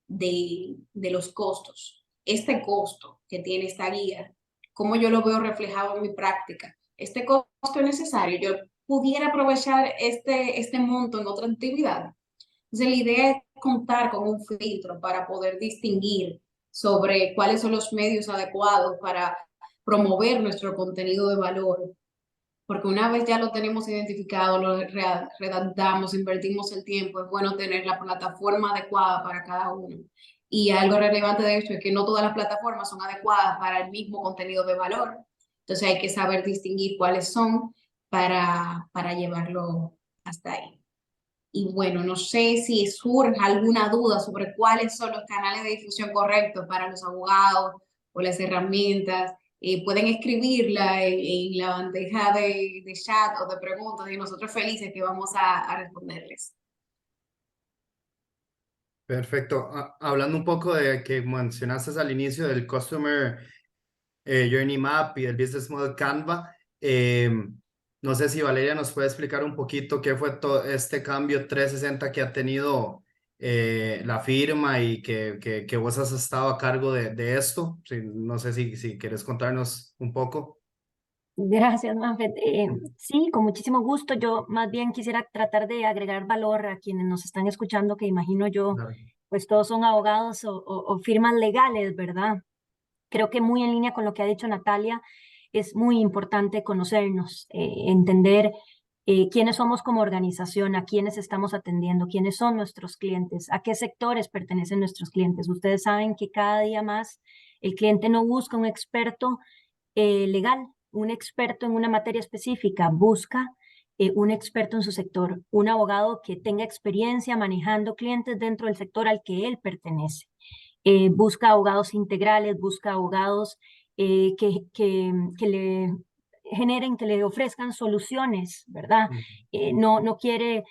de los costos. Este costo que tiene esta guía, cómo yo lo veo reflejado en mi práctica. Este costo es necesario. Yo pudiera aprovechar este monto en otra actividad. Entonces, la idea es contar con un filtro para poder distinguir sobre cuáles son los medios adecuados para promover nuestro contenido de valor, porque una vez ya lo tenemos identificado, lo redactamos, invertimos el tiempo, es bueno tener la plataforma adecuada para cada uno. Y algo relevante de esto es que no todas las plataformas son adecuadas para el mismo contenido de valor. Entonces hay que saber distinguir cuáles son para llevarlo hasta ahí. Y bueno, no sé si surge alguna duda sobre cuáles son los canales de difusión correctos para los abogados o las herramientas. Pueden escribirla en la bandeja de chat o de preguntas y nosotros felices que vamos a responderles. Perfecto. Hablando un poco de que mencionaste al inicio del Customer Journey Map y del Business Model Canva, no sé si Valeria nos puede explicar un poquito qué fue todo este cambio 360 que ha tenido la firma y que vos has estado a cargo de esto. Sí, no sé si quieres contarnos un poco. Gracias, Manfred. Sí, con muchísimo gusto. Yo más bien quisiera tratar de agregar valor a quienes nos están escuchando, que imagino yo, Claro. pues todos son abogados o firmas legales, ¿verdad? Creo que muy en línea con lo que ha dicho Natalia, es muy importante conocernos, entender quiénes somos como organización, a quiénes estamos atendiendo, quiénes son nuestros clientes, a qué sectores pertenecen nuestros clientes. Ustedes saben que cada día más el cliente no busca un experto legal, un experto en una materia específica, busca un experto en su sector, un abogado que tenga experiencia manejando clientes dentro del sector al que él pertenece. Busca abogados integrales, busca abogados que le generen, que le ofrezcan soluciones, ¿verdad? No quiere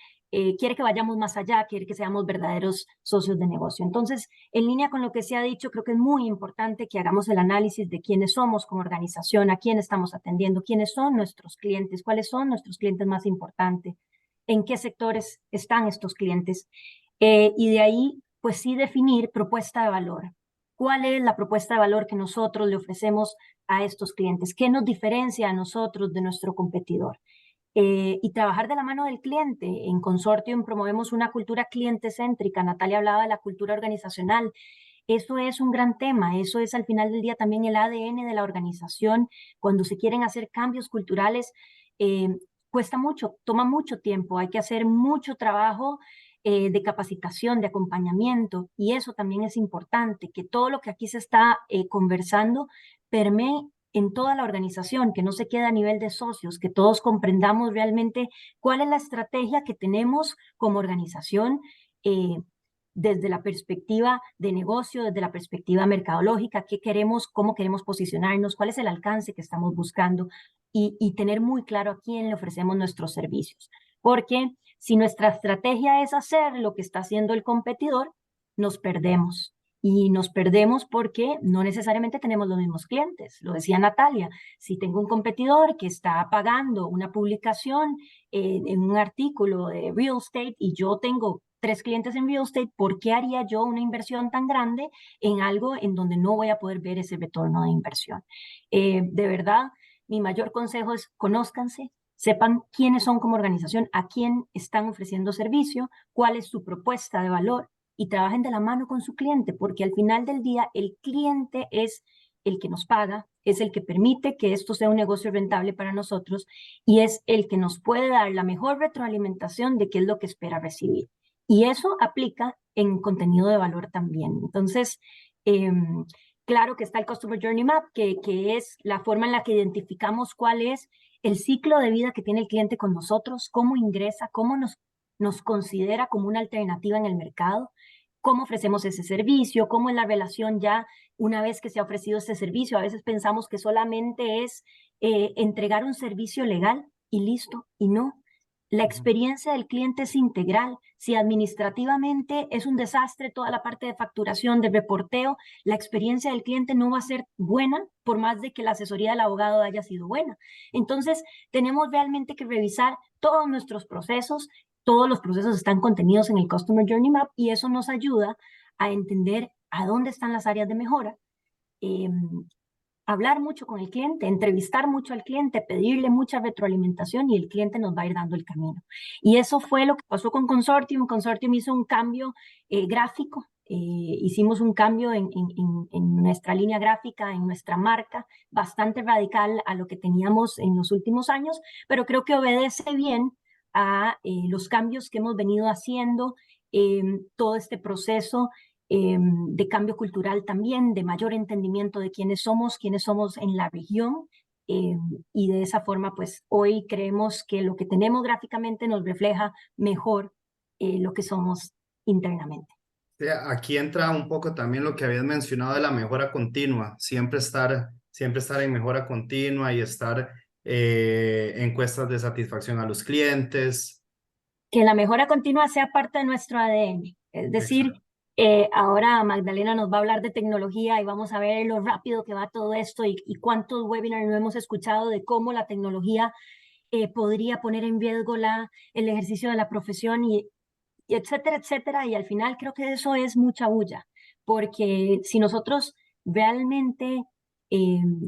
quiere que vayamos más allá, quiere que seamos verdaderos socios de negocio. Entonces, en línea con lo que se ha dicho, creo que es muy importante que hagamos el análisis de quiénes somos como organización, a quién estamos atendiendo, quiénes son nuestros clientes, cuáles son nuestros clientes más importantes, en qué sectores están estos clientes, y de ahí, pues sí, definir propuesta de valor. ¿Cuál es la propuesta de valor que nosotros le ofrecemos a estos clientes? ¿Qué nos diferencia a nosotros de nuestro competidor? Y trabajar de la mano del cliente. En Consortium promovemos una cultura cliente céntrica. Natalia hablaba de la cultura organizacional. Eso es un gran tema. Eso es al final del día también el ADN de la organización. Cuando se quieren hacer cambios culturales, eh, cuesta mucho, toma mucho tiempo. Hay que hacer mucho trabajo de capacitación, de acompañamiento. Y eso también es importante, que todo lo que aquí se está conversando permee en toda la organización, que no se quede a nivel de socios, que todos comprendamos realmente cuál es la estrategia que tenemos como organización desde la perspectiva de negocio, desde la perspectiva mercadológica, qué queremos, cómo queremos posicionarnos, cuál es el alcance que estamos buscando y tener muy claro a quién le ofrecemos nuestros servicios. Porque si nuestra estrategia es hacer lo que está haciendo el competidor, nos perdemos. Y nos perdemos porque no necesariamente tenemos los mismos clientes. Lo decía Natalia, si tengo un competidor que está pagando una publicación en un artículo de real estate y yo tengo 3 clientes en real estate, ¿por qué haría yo una inversión tan grande en algo en donde no voy a poder ver ese retorno de inversión? De verdad, mi mayor consejo es conózcanse, sepan quiénes son como organización, a quién están ofreciendo servicio, cuál es su propuesta de valor y trabajen de la mano con su cliente, porque al final del día el cliente es el que nos paga, es el que permite que esto sea un negocio rentable para nosotros y es el que nos puede dar la mejor retroalimentación de qué es lo que espera recibir. Y eso aplica en contenido de valor también. Entonces, claro que está el Customer Journey Map, que es la forma en la que identificamos cuál es el ciclo de vida que tiene el cliente con nosotros, cómo ingresa, cómo nos considera como una alternativa en el mercado, cómo ofrecemos ese servicio, cómo es la relación ya una vez que se ha ofrecido ese servicio. A veces pensamos que solamente es entregar un servicio legal y listo, y no. La experiencia del cliente es integral. Si administrativamente es un desastre toda la parte de facturación, de reporteo, la experiencia del cliente no va a ser buena por más de que la asesoría del abogado haya sido buena. Entonces, tenemos realmente que revisar todos nuestros procesos. Todos los procesos están contenidos en el Customer Journey Map y eso nos ayuda a entender a dónde están las áreas de mejora. Hablar mucho con el cliente, entrevistar mucho al cliente, pedirle mucha retroalimentación y el cliente nos va a ir dando el camino. Y eso fue lo que pasó con Consortium. Consortium hizo un cambio gráfico, hicimos un cambio en nuestra línea gráfica, en nuestra marca, bastante radical a lo que teníamos en los últimos años, pero creo que obedece bien a los cambios que hemos venido haciendo, todo este proceso de cambio cultural también, de mayor entendimiento de quiénes somos en la región, y de esa forma, pues hoy creemos que lo que tenemos gráficamente nos refleja mejor lo que somos internamente. Sí, aquí entra un poco también lo que habías mencionado de la mejora continua, siempre estar en mejora continua y estar encuestas de satisfacción a los clientes. Que la mejora continua sea parte de nuestro ADN, es decir, ahora Magdalena nos va a hablar de tecnología y vamos a ver lo rápido que va todo esto y cuántos webinars no hemos escuchado de cómo la tecnología podría poner en riesgo el ejercicio de la profesión y etcétera, etcétera. Y al final creo que eso es mucha bulla, porque si nosotros realmente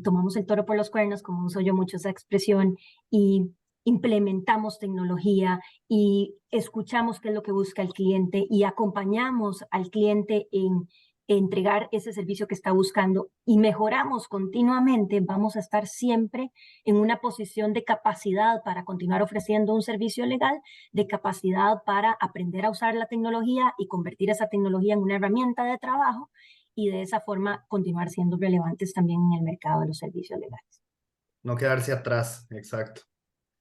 tomamos el toro por los cuernos, como uso yo mucho esa expresión, y implementamos tecnología y escuchamos qué es lo que busca el cliente y acompañamos al cliente en entregar ese servicio que está buscando y mejoramos continuamente, vamos a estar siempre en una posición de capacidad para continuar ofreciendo un servicio legal, de capacidad para aprender a usar la tecnología y convertir esa tecnología en una herramienta de trabajo y de esa forma continuar siendo relevantes también en el mercado de los servicios legales. No quedarse atrás, exacto.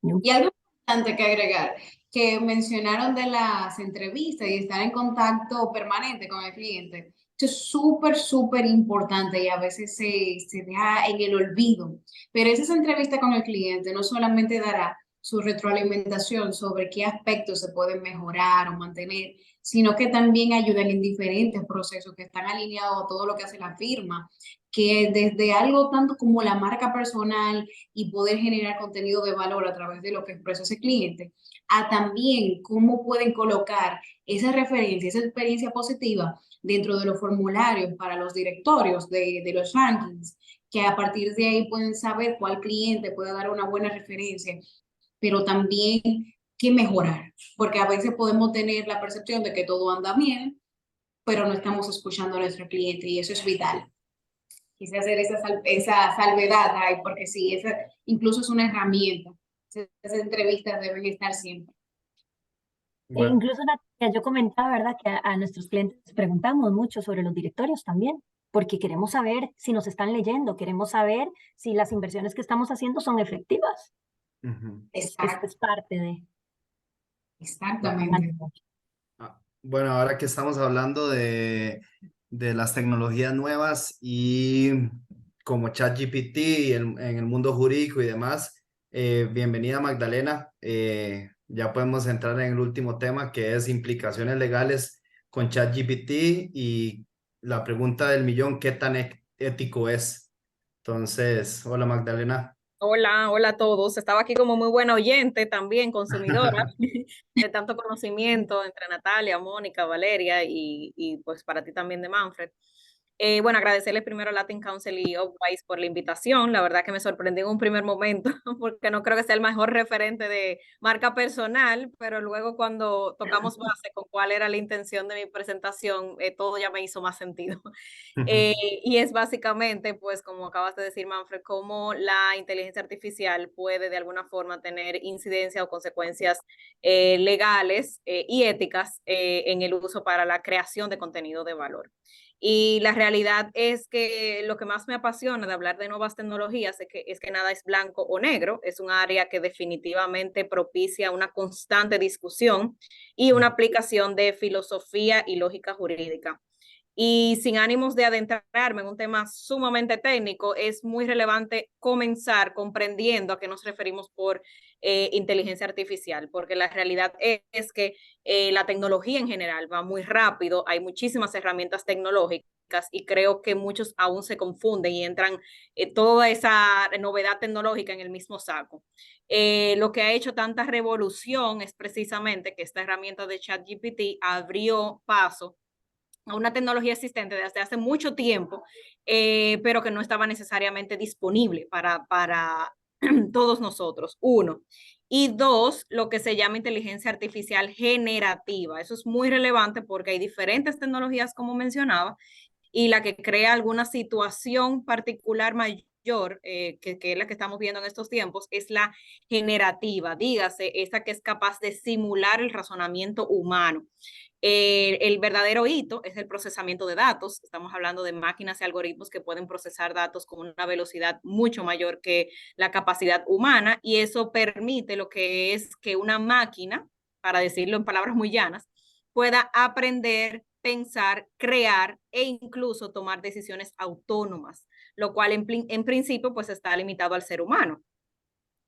¿No? Y algo importante que agregar, que mencionaron de las entrevistas y estar en contacto permanente con el cliente. Esto es súper, súper importante y a veces se deja en el olvido. Pero esa entrevista con el cliente no solamente dará su retroalimentación sobre qué aspectos se pueden mejorar o mantener, sino que también ayudan en diferentes procesos que están alineados a todo lo que hace la firma, que desde algo tanto como la marca personal y poder generar contenido de valor a través de lo que expresa ese cliente, a también cómo pueden colocar esa referencia, esa experiencia positiva dentro de los formularios para los directorios de los rankings, que a partir de ahí pueden saber cuál cliente puede dar una buena referencia, pero también qué mejorar, porque a veces podemos tener la percepción de que todo anda bien, pero no estamos escuchando a nuestro cliente y eso es vital. Quise hacer esa salvedad ahí, porque sí, esa incluso es una herramienta. Esas entrevistas deben estar siempre. E Bueno, incluso, Natalia, yo comentaba, ¿verdad?, que a nuestros clientes les preguntamos mucho sobre los directorios también, porque queremos saber si nos están leyendo, queremos saber si las inversiones que estamos haciendo son efectivas. ujú. Exacto, Es parte de... exactamente. Bueno, ahora que estamos hablando de las tecnologías nuevas y como ChatGPT en el mundo jurídico y demás, bienvenida Magdalena. Ya podemos entrar en el último tema que es implicaciones legales con ChatGPT y la pregunta del millón, ¿qué tan ético es? Entonces, hola Magdalena. Hola, hola a todos. Estaba aquí como muy buena oyente también, consumidora de tanto conocimiento entre Natalia, Mónica, Valeria y pues para ti también de Manfred. Bueno, agradecerle primero a Latin Council y Upwise por la invitación. La verdad que me sorprendió en un primer momento porque no creo que sea el mejor referente de marca personal, pero luego cuando tocamos base con cuál era la intención de mi presentación, todo ya me hizo más sentido. Y es básicamente, pues como acabas de decir, Manfred, cómo la inteligencia artificial puede de alguna forma tener incidencia o consecuencias legales y éticas en el uso para la creación de contenido de valor. Y la realidad es que lo que más me apasiona de hablar de nuevas tecnologías es que nada es blanco o negro, es un área que definitivamente propicia una constante discusión y una aplicación de filosofía y lógica jurídica. Y sin ánimos de adentrarme en un tema sumamente técnico, es muy relevante comenzar comprendiendo a qué nos referimos por inteligencia artificial, porque la realidad es que la tecnología en general va muy rápido, hay muchísimas herramientas tecnológicas y creo que muchos aún se confunden y entran toda esa novedad tecnológica en el mismo saco. Lo que ha hecho tanta revolución es precisamente que esta herramienta de ChatGPT abrió paso a una tecnología existente desde hace mucho tiempo, pero que no estaba necesariamente disponible para todos nosotros, uno. Y dos, lo que se llama inteligencia artificial generativa. Eso es muy relevante porque hay diferentes tecnologías, como mencionaba, y la que crea alguna situación particular mayor, que es la que estamos viendo en estos tiempos, es la generativa, dígase, esa que es capaz de simular el razonamiento humano. El verdadero hito es el procesamiento de datos. Estamos hablando de máquinas y algoritmos que pueden procesar datos con una velocidad mucho mayor que la capacidad humana y eso permite lo que es que una máquina, para decirlo en palabras muy llanas, pueda aprender, pensar, crear e incluso tomar decisiones autónomas, lo cual en principio pues está limitado al ser humano.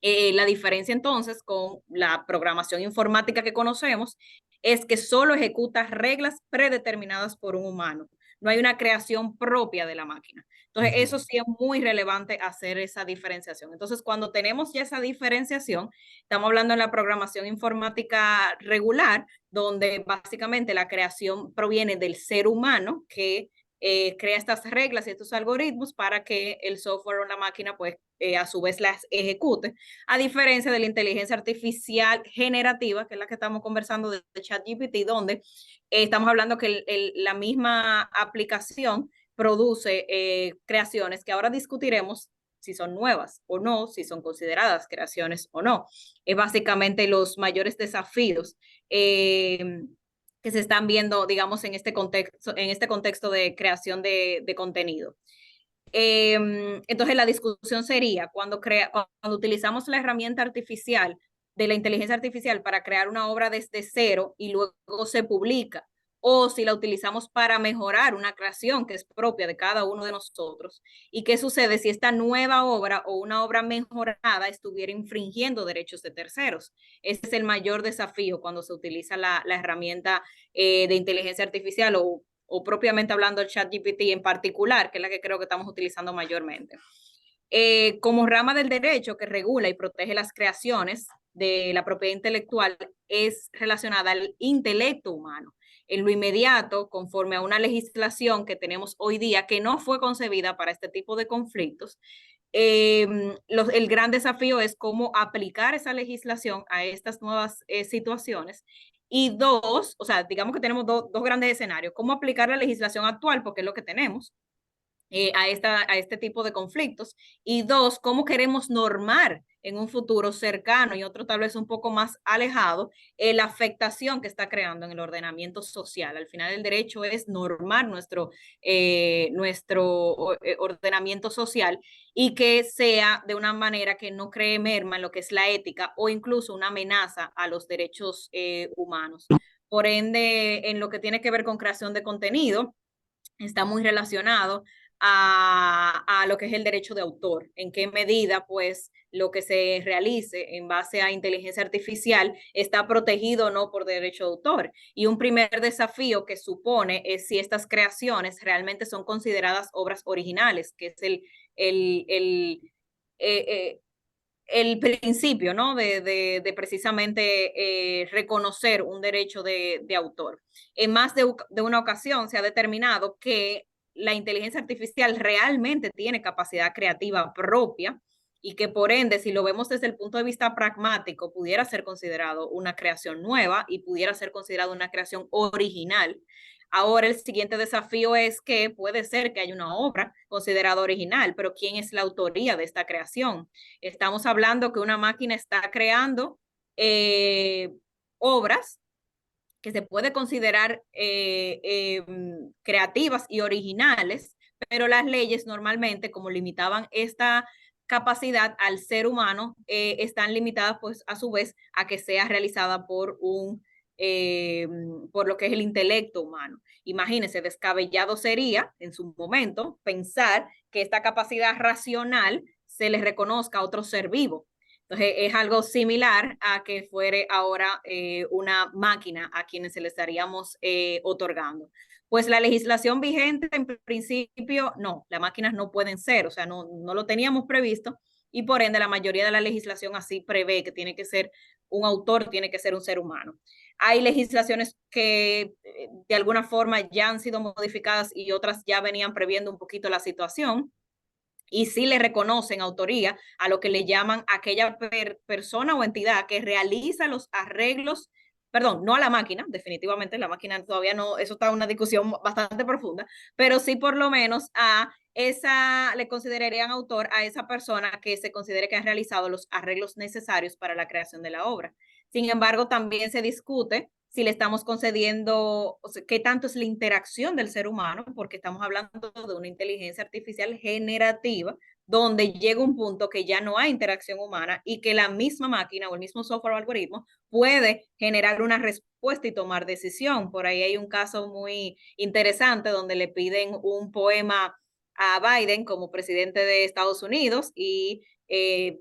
La diferencia entonces con la programación informática que conocemos es que solo ejecuta reglas predeterminadas por un humano. No hay una creación propia de la máquina. Entonces, eso sí es muy relevante hacer esa diferenciación. Entonces, cuando tenemos ya esa diferenciación, estamos hablando de la programación informática regular, donde básicamente la creación proviene del ser humano que crea estas reglas y estos algoritmos para que el software o la máquina pues a su vez las ejecute, a diferencia de la inteligencia artificial generativa, que es la que estamos conversando de ChatGPT, donde estamos hablando que la misma aplicación produce creaciones que ahora discutiremos si son nuevas o no, si son consideradas creaciones o no. Es básicamente los mayores desafíos que se están viendo, digamos, en este contexto de creación de contenido. Entonces, la discusión sería cuando utilizamos la herramienta artificial de la inteligencia artificial para crear una obra desde cero y luego se publica, o si la utilizamos para mejorar una creación que es propia de cada uno de nosotros. ¿Y qué sucede si esta nueva obra o una obra mejorada estuviera infringiendo derechos de terceros? Ese es el mayor desafío cuando se utiliza la herramienta de inteligencia artificial o propiamente hablando el ChatGPT en particular, que es la que creo que estamos utilizando mayormente. Como rama del derecho que regula y protege las creaciones de la propiedad intelectual, es relacionada al intelecto humano. En lo inmediato, conforme a una legislación que tenemos hoy día que no fue concebida para este tipo de conflictos, el gran desafío es cómo aplicar esa legislación a estas nuevas situaciones. Y dos, o sea, digamos que tenemos dos grandes escenarios, cómo aplicar la legislación actual, porque es lo que tenemos, a este tipo de conflictos. Y dos, cómo queremos normar en un futuro cercano y otro tal vez un poco más alejado la afectación que está creando en el ordenamiento social. Al final el derecho es normar nuestro ordenamiento social y que sea de una manera que no cree merma en lo que es la ética o incluso una amenaza a los derechos humanos. Por ende, en lo que tiene que ver con creación de contenido, está muy relacionado a lo que es el derecho de autor, en qué medida pues lo que se realice en base a inteligencia artificial está protegido o no por derecho de autor. Y un primer desafío que supone es si estas creaciones realmente son consideradas obras originales, que es el principio, ¿no? de precisamente reconocer un derecho de autor. En más de una ocasión se ha determinado que la inteligencia artificial realmente tiene capacidad creativa propia y que por ende, si lo vemos desde el punto de vista pragmático, pudiera ser considerado una creación nueva y pudiera ser considerado una creación original. Ahora el siguiente desafío es que puede ser que haya una obra considerada original, pero ¿quién es la autoría de esta creación? Estamos hablando que una máquina está creando obras que se puede considerar creativas y originales, pero las leyes normalmente, como limitaban esta capacidad al ser humano, están limitadas pues a su vez a que sea realizada por lo que es el intelecto humano. Imagínense, descabellado sería en su momento pensar que esta capacidad racional se le reconozca a otro ser vivo. Entonces es algo similar a que fuere ahora una máquina a quienes se le estaríamos otorgando. Pues la legislación vigente en principio no, las máquinas no pueden ser, o sea, no lo teníamos previsto y por ende la mayoría de la legislación así prevé que tiene que ser un autor, tiene que ser un ser humano. Hay legislaciones que de alguna forma ya han sido modificadas y otras ya venían previendo un poquito la situación y sí le reconocen autoría a lo que le llaman aquella persona o entidad que realiza los arreglos, perdón, no a la máquina, definitivamente la máquina todavía no, eso está en una discusión bastante profunda, pero sí por lo menos le considerarían autor a esa persona que se considere que ha realizado los arreglos necesarios para la creación de la obra. Sin embargo, también se discute si le estamos concediendo, o sea, qué tanto es la interacción del ser humano, porque estamos hablando de una inteligencia artificial generativa, donde llega un punto que ya no hay interacción humana y que la misma máquina o el mismo software o algoritmo puede generar una respuesta y tomar decisión. Por ahí hay un caso muy interesante donde le piden un poema a Biden como presidente de Estados Unidos y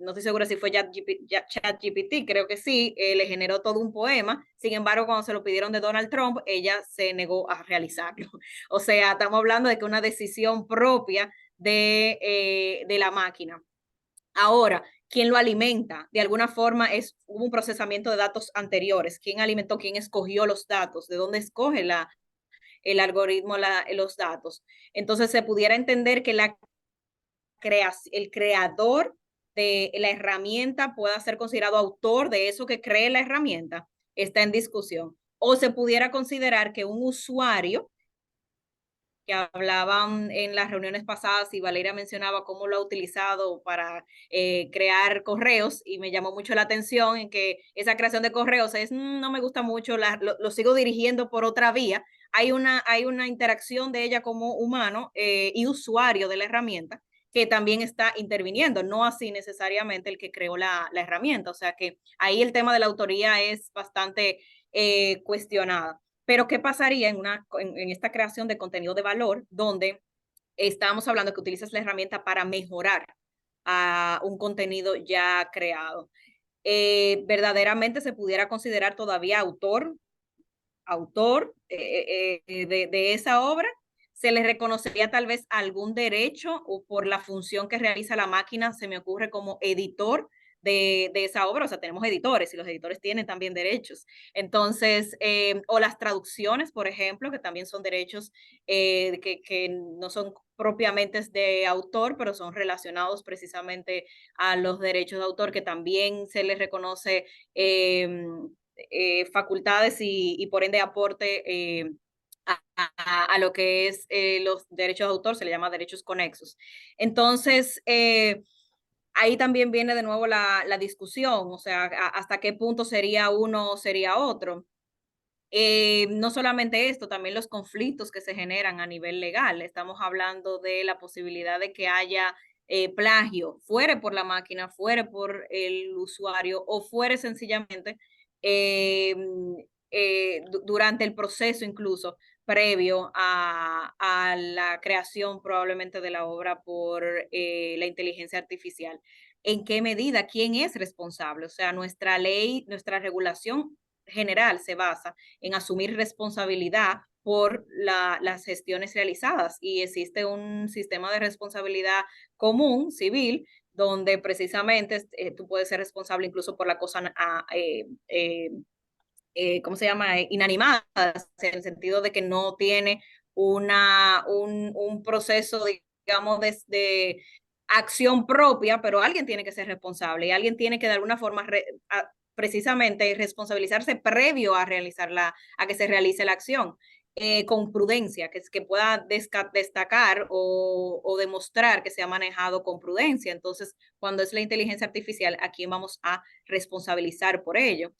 no estoy segura si fue ChatGPT, creo que sí, le generó todo un poema. Sin embargo, cuando se lo pidieron de Donald Trump, ella se negó a realizarlo. O sea, estamos hablando de que una decisión propia de la máquina. Ahora, ¿quién lo alimenta? De alguna forma hubo un procesamiento de datos anteriores. ¿Quién alimentó? ¿Quién escogió los datos? ¿De dónde escoge el algoritmo los datos? Entonces se pudiera entender que el creador de la herramienta pueda ser considerado autor de eso que cree la herramienta, está en discusión. O se pudiera considerar que un usuario, que hablaban en las reuniones pasadas y Valeria mencionaba cómo lo ha utilizado para crear correos y me llamó mucho la atención en que esa creación de correos no me gusta mucho, lo sigo dirigiendo por otra vía. Hay una interacción de ella como humano y usuario de la herramienta que también está interviniendo, no así necesariamente el que creó la herramienta. O sea que ahí el tema de la autoría es bastante cuestionada. Pero ¿qué pasaría en esta creación de contenido de valor donde estamos hablando que utilizas la herramienta para mejorar a un contenido ya creado? Verdaderamente se pudiera considerar todavía autor de esa obra, se le reconocería tal vez algún derecho o por la función que realiza la máquina, se me ocurre como editor de esa obra, o sea, tenemos editores y los editores tienen también derechos. Entonces, o las traducciones, por ejemplo, que también son derechos que no son propiamente de autor, pero son relacionados precisamente a los derechos de autor, que también se les reconoce facultades y por ende aporte a lo que es los derechos de autor, se le llama derechos conexos. Entonces, ahí también viene de nuevo la discusión, o sea, hasta qué punto sería uno o sería otro. No solamente esto, también los conflictos que se generan a nivel legal. Estamos hablando de la posibilidad de que haya plagio, fuere por la máquina, fuere por el usuario o fuere sencillamente eh, durante el proceso incluso previo a la creación probablemente de la obra por la inteligencia artificial. ¿En qué medida? ¿Quién es responsable? O sea, nuestra ley, nuestra regulación general se basa en asumir responsabilidad por las gestiones realizadas y existe un sistema de responsabilidad común, civil, donde precisamente tú puedes ser responsable incluso por la cosa, ¿cómo se llama? Inanimada, en el sentido de que no tiene un proceso, digamos, de acción propia, pero alguien tiene que ser responsable y alguien tiene que de alguna forma precisamente responsabilizarse previo a a que se realice la acción. Con prudencia, que pueda destacar o demostrar que se ha manejado con prudencia. Entonces, cuando es la inteligencia artificial, ¿a quién vamos a responsabilizar por ello?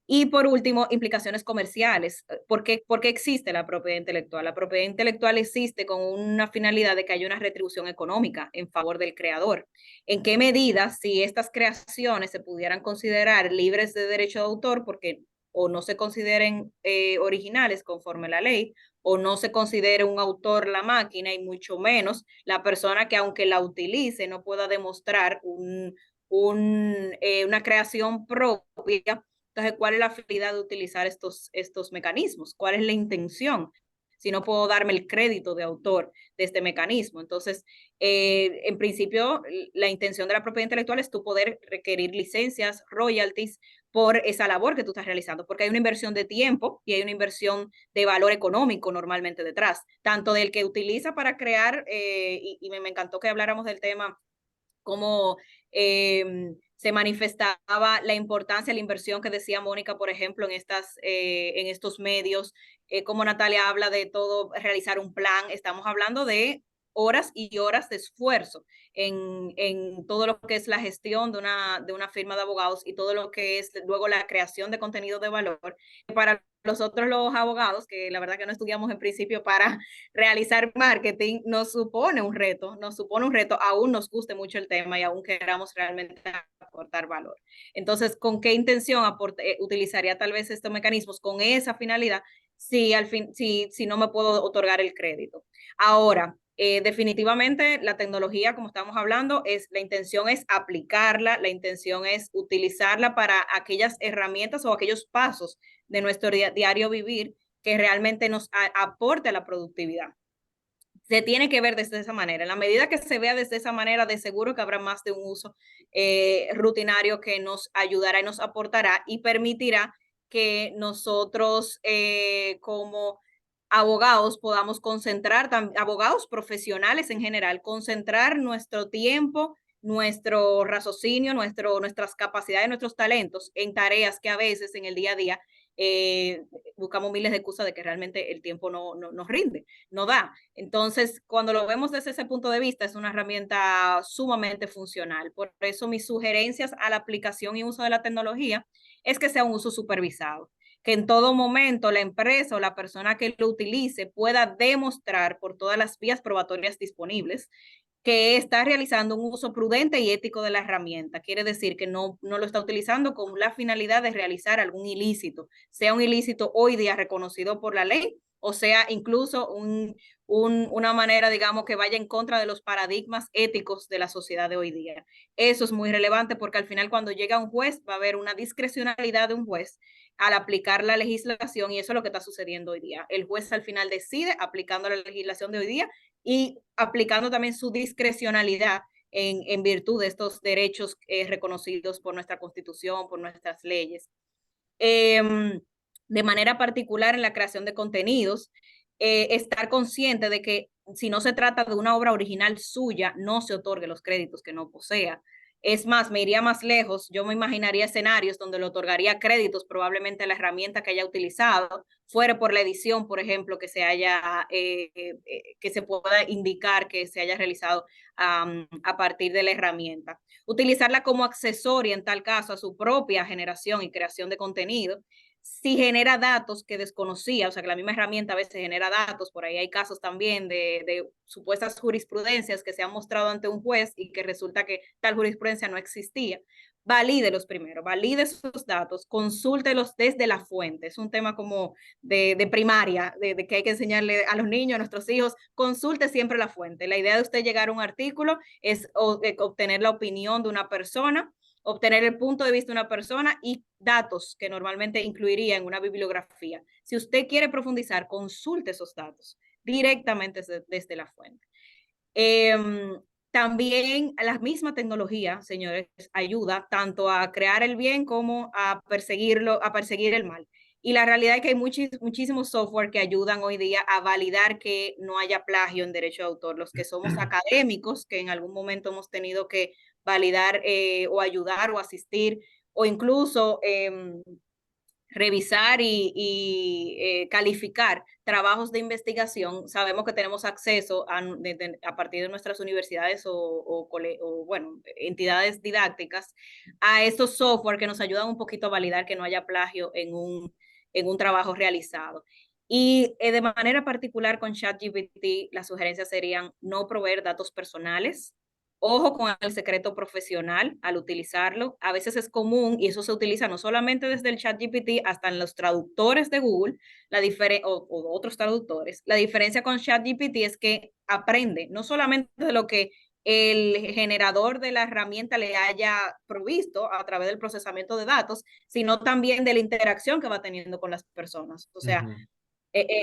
Y por último, implicaciones comerciales. ¿Por qué existe la propiedad intelectual? La propiedad intelectual existe con una finalidad de que haya una retribución económica en favor del creador. ¿En qué medida, si estas creaciones se pudieran considerar libres de derecho de autor, porque o no se consideren originales conforme la ley, o no se considere un autor la máquina, y mucho menos la persona que aunque la utilice no pueda demostrar una creación propia? Entonces, ¿cuál es la finalidad de utilizar estos mecanismos? ¿Cuál es la intención? Si no puedo darme el crédito de autor de este mecanismo. Entonces, en principio, la intención de la propiedad intelectual es tú poder requerir licencias, royalties por esa labor que tú estás realizando, porque hay una inversión de tiempo y hay una inversión de valor económico normalmente detrás, tanto del que utiliza para crear, y me encantó que habláramos del tema, cómo se manifestaba la importancia, la inversión que decía Mónica, por ejemplo, en estos medios, como Natalia habla de todo, realizar un plan, estamos hablando de horas y horas de esfuerzo en todo lo que es la gestión de una firma de abogados y todo lo que es luego la creación de contenido de valor. Para nosotros los abogados, que la verdad que no estudiamos en principio para realizar marketing, nos supone un reto, aún nos guste mucho el tema y aún queramos realmente aportar valor. Entonces, ¿con qué intención utilizaría tal vez estos mecanismos con esa finalidad si no me puedo otorgar el crédito? Ahora, definitivamente la tecnología, como estamos hablando, la intención es aplicarla, la intención es utilizarla para aquellas herramientas o aquellos pasos de nuestro diario vivir que realmente nos aporte a la productividad. Se tiene que ver desde esa manera. En la medida que se vea desde esa manera, de seguro que habrá más de un uso rutinario que nos ayudará y nos aportará y permitirá que nosotros como abogados podamos concentrar, abogados profesionales en general, concentrar nuestro tiempo, nuestro raciocinio, nuestras capacidades, nuestros talentos en tareas que a veces en el día a día buscamos miles de excusas de que realmente el tiempo no nos rinde, no da. Entonces, cuando lo vemos desde ese punto de vista, es una herramienta sumamente funcional. Por eso mis sugerencias a la aplicación y uso de la tecnología es que sea un uso supervisado, que en todo momento la empresa o la persona que lo utilice pueda demostrar por todas las vías probatorias disponibles que está realizando un uso prudente y ético de la herramienta. Quiere decir que no lo está utilizando con la finalidad de realizar algún ilícito, sea un ilícito hoy día reconocido por la ley, o sea incluso una manera, digamos, que vaya en contra de los paradigmas éticos de la sociedad de hoy día. Eso es muy relevante porque al final cuando llega un juez va a haber una discrecionalidad de un juez al aplicar la legislación, y eso es lo que está sucediendo hoy día. El juez al final decide aplicando la legislación de hoy día y aplicando también su discrecionalidad en virtud de estos derechos reconocidos por nuestra Constitución, por nuestras leyes. De manera particular en la creación de contenidos, estar consciente de que si no se trata de una obra original suya, no se otorgue los créditos que no posea. Es más, me iría más lejos, yo me imaginaría escenarios donde le otorgaría créditos probablemente a la herramienta que haya utilizado, fuera por la edición, por ejemplo, que que se pueda indicar que se haya realizado a partir de la herramienta. Utilizarla como accesoria en tal caso a su propia generación y creación de contenido. Si genera datos que desconocía, o sea que la misma herramienta a veces genera datos, por ahí hay casos también de supuestas jurisprudencias que se han mostrado ante un juez y que resulta que tal jurisprudencia no existía. Valídelos primero, valide esos datos, consúltelos desde la fuente. Es un tema como de primaria, de que hay que enseñarle a los niños, a nuestros hijos, consulte siempre la fuente. La idea de usted llegar a un artículo es obtener la opinión de una persona, obtener el punto de vista de una persona y datos que normalmente incluiría en una bibliografía. Si usted quiere profundizar, consulte esos datos directamente desde la fuente. También la misma tecnología, señores, ayuda tanto a crear el bien como a perseguir el mal. Y la realidad es que hay muchísimos software que ayudan hoy día a validar que no haya plagio en derecho de autor. Los que somos académicos, que en algún momento hemos tenido que validar o ayudar o asistir o incluso revisar y calificar trabajos de investigación, sabemos que tenemos acceso a partir de nuestras universidades bueno, entidades didácticas a estos software que nos ayudan un poquito a validar que no haya plagio en un trabajo realizado. Y de manera particular con ChatGPT, las sugerencias serían no proveer datos personales. Ojo con el secreto profesional al utilizarlo. A veces es común, y eso se utiliza no solamente desde el ChatGPT, hasta en los traductores de Google, o otros traductores. La diferencia con ChatGPT es que aprende no solamente de lo que el generador de la herramienta le haya provisto a través del procesamiento de datos, sino también de la interacción que va teniendo con las personas. O sea,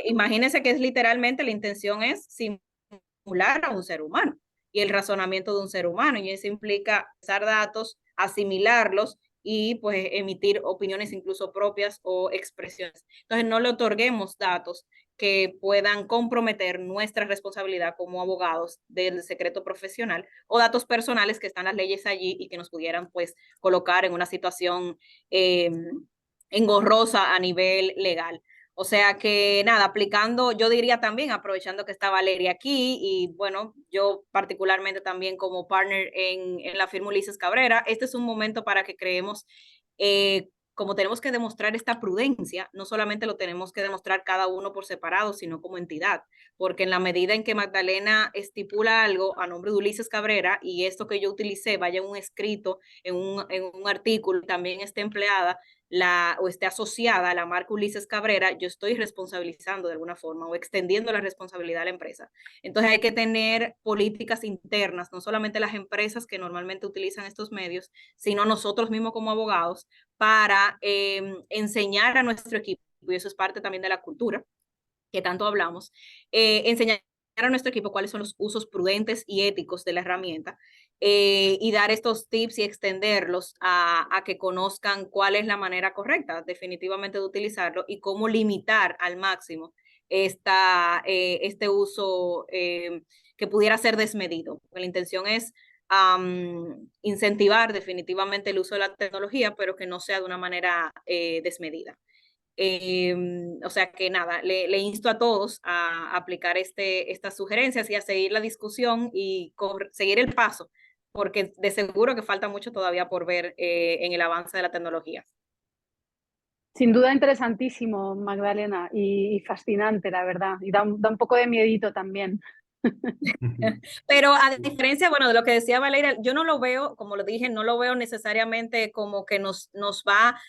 imagínense que es literalmente la intención es simular a un ser humano y el razonamiento de un ser humano, y eso implica usar datos, asimilarlos y pues emitir opiniones incluso propias o expresiones. Entonces no le otorguemos datos que puedan comprometer nuestra responsabilidad como abogados del secreto profesional o datos personales que están las leyes allí y que nos pudieran pues colocar en una situación engorrosa a nivel legal. O sea que nada, aplicando, yo diría también, aprovechando que está Valeria aquí y bueno, yo particularmente también como partner en la firma Ulises Cabrera, este es un momento para que creemos, como tenemos que demostrar esta prudencia, no solamente lo tenemos que demostrar cada uno por separado, sino como entidad, porque en la medida en que Magdalena estipula algo a nombre de Ulises Cabrera y esto que yo utilicé vaya en un escrito, en un artículo, también esté empleada, o esté asociada a la marca Ulises Cabrera, yo estoy responsabilizando de alguna forma o extendiendo la responsabilidad a la empresa. Entonces hay que tener políticas internas, no solamente las empresas que normalmente utilizan estos medios, sino nosotros mismos como abogados para enseñar a nuestro equipo, y eso es parte también de la cultura que tanto hablamos, enseñar a nuestro equipo cuáles son los usos prudentes y éticos de la herramienta y dar estos tips y extenderlos a que conozcan cuál es la manera correcta definitivamente de utilizarlo y cómo limitar al máximo este uso que pudiera ser desmedido. La intención es incentivar definitivamente el uso de la tecnología, pero que no sea de una manera desmedida. O sea que nada, le insto a todos a aplicar estas sugerencias y a seguir la discusión y seguir el paso, porque de seguro que falta mucho todavía por ver en el avance de la tecnología. Sin duda interesantísimo, Magdalena, y fascinante, la verdad. Y da un poco de miedito también. Pero a diferencia, bueno, de lo que decía Valeria, yo no lo veo, como lo dije, no lo veo necesariamente como que nos va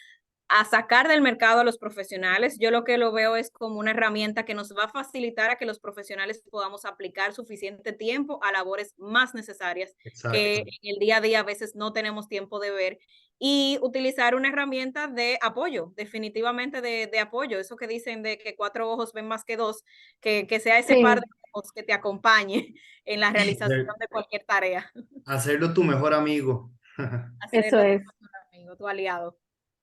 a sacar del mercado a los profesionales. Yo lo que lo veo es como una herramienta que nos va a facilitar a que los profesionales podamos aplicar suficiente tiempo a labores más necesarias que Exacto. en el día a día a veces no tenemos tiempo de ver, y utilizar una herramienta de apoyo, definitivamente de apoyo. Eso que dicen de que 4 ojos ven más que 2, que sea ese par Sí, de ojos que te acompañe en la realización de cualquier tarea. Hacerlo tu mejor amigo. eso Hacerlo tu es. mejor amigo, tu aliado.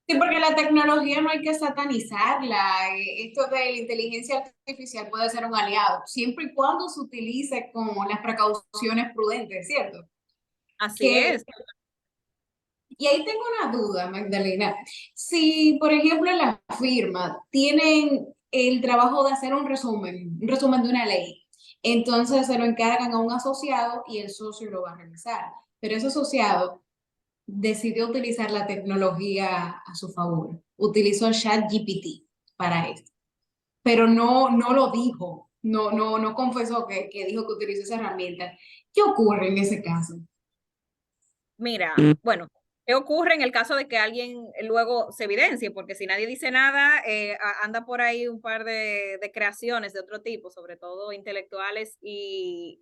Sí, porque la tecnología no hay que satanizarla. Esto de la inteligencia artificial puede ser un aliado, siempre y cuando se utilice con las precauciones prudentes, ¿cierto? Así Que, es. y ahí tengo una duda, Magdalena. Si, por ejemplo, en la firma tienen el trabajo de hacer un resumen de una ley, entonces se lo encargan a un asociado y el socio lo va a revisar. Pero ese asociado decidió utilizar la tecnología a su favor. Utilizó ChatGPT para esto, pero no lo dijo, no confesó que dijo que utilizó esa herramienta. ¿Qué ocurre en ese caso? Mira, bueno, ¿qué ocurre en el caso de que alguien luego se evidencie? Porque si nadie dice nada, anda por ahí un par de creaciones de otro tipo, sobre todo intelectuales y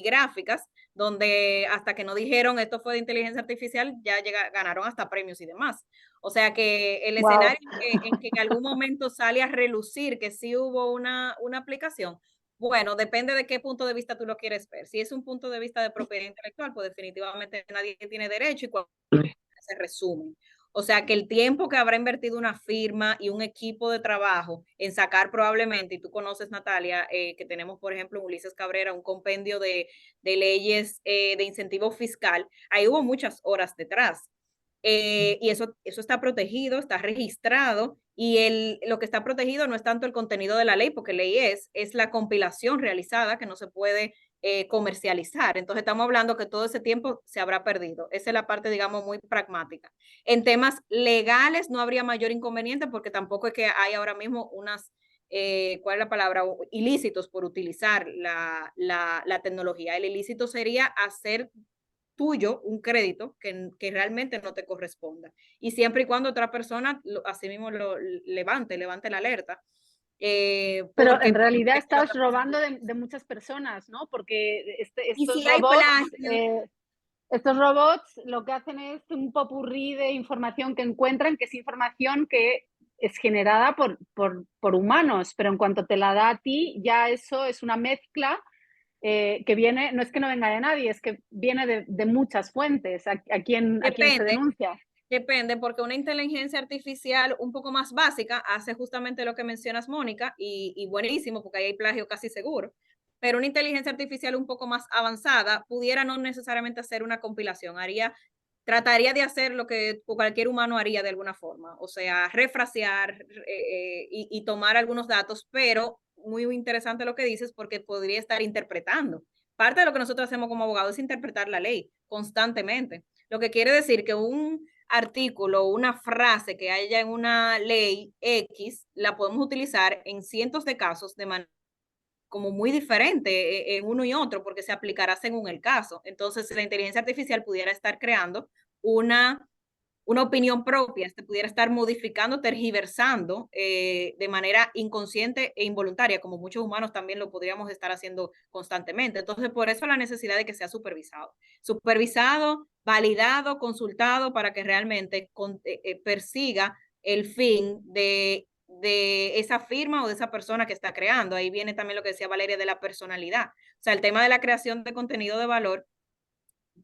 gráficas, donde hasta que no dijeron esto fue de inteligencia artificial, ya ganaron hasta premios y demás. O sea que el Wow. escenario en que en algún momento sale a relucir que sí hubo una aplicación, bueno, depende de qué punto de vista tú lo quieres ver. Si es un punto de vista de propiedad intelectual, pues definitivamente nadie tiene derecho y se resumen. O sea que el tiempo que habrá invertido una firma y un equipo de trabajo en sacar probablemente, y tú conoces, Natalia, que tenemos, por ejemplo, en Ulises Cabrera, un compendio de leyes de incentivo fiscal, ahí hubo muchas horas detrás. Y eso está protegido, está registrado, y lo que está protegido no es tanto el contenido de la ley, porque ley es la compilación realizada que no se puede comercializar. Entonces estamos hablando que todo ese tiempo se habrá perdido. Esa es la parte, digamos, muy pragmática. En temas legales no habría mayor inconveniente, porque tampoco es que hay ahora mismo ¿cuál es la palabra? Ilícitos por utilizar la tecnología. El ilícito sería hacer tuyo un crédito que realmente no te corresponda. Y siempre y cuando otra persona así mismo levante la alerta. Pero en Porque realidad estás robando de muchas personas, ¿no? Porque y si hay plagio, estos robots lo que hacen es un popurrí de información que encuentran, que es información que es generada por humanos, pero en cuanto te la da a ti, ya eso es una mezcla que viene, no es que no venga de nadie, es que viene de muchas fuentes. A quién se depende, denuncia? depende, porque una inteligencia artificial un poco más básica hace justamente lo que mencionas, Mónica, y buenísimo, porque ahí hay plagio casi seguro. Pero una inteligencia artificial un poco más avanzada pudiera no necesariamente hacer una compilación, trataría de hacer lo que cualquier humano haría de alguna forma, o sea, refrasear y tomar algunos datos, pero muy interesante lo que dices, porque podría estar interpretando. Parte de lo que nosotros hacemos como abogados es interpretar la ley constantemente, lo que quiere decir que un artículo o una frase que haya en una ley X la podemos utilizar en cientos de casos de manera como muy diferente en uno y otro, porque se aplicará según el caso. Entonces, la inteligencia artificial pudiera estar creando una, una opinión propia, se pudiera estar modificando, tergiversando de manera inconsciente e involuntaria, como muchos humanos también lo podríamos estar haciendo constantemente. Entonces, por eso la necesidad de que sea supervisado. Supervisado, validado, consultado para que realmente persiga el fin de esa firma o de esa persona que está creando. Ahí viene también lo que decía Valeria de la personalidad. O sea, el tema de la creación de contenido de valor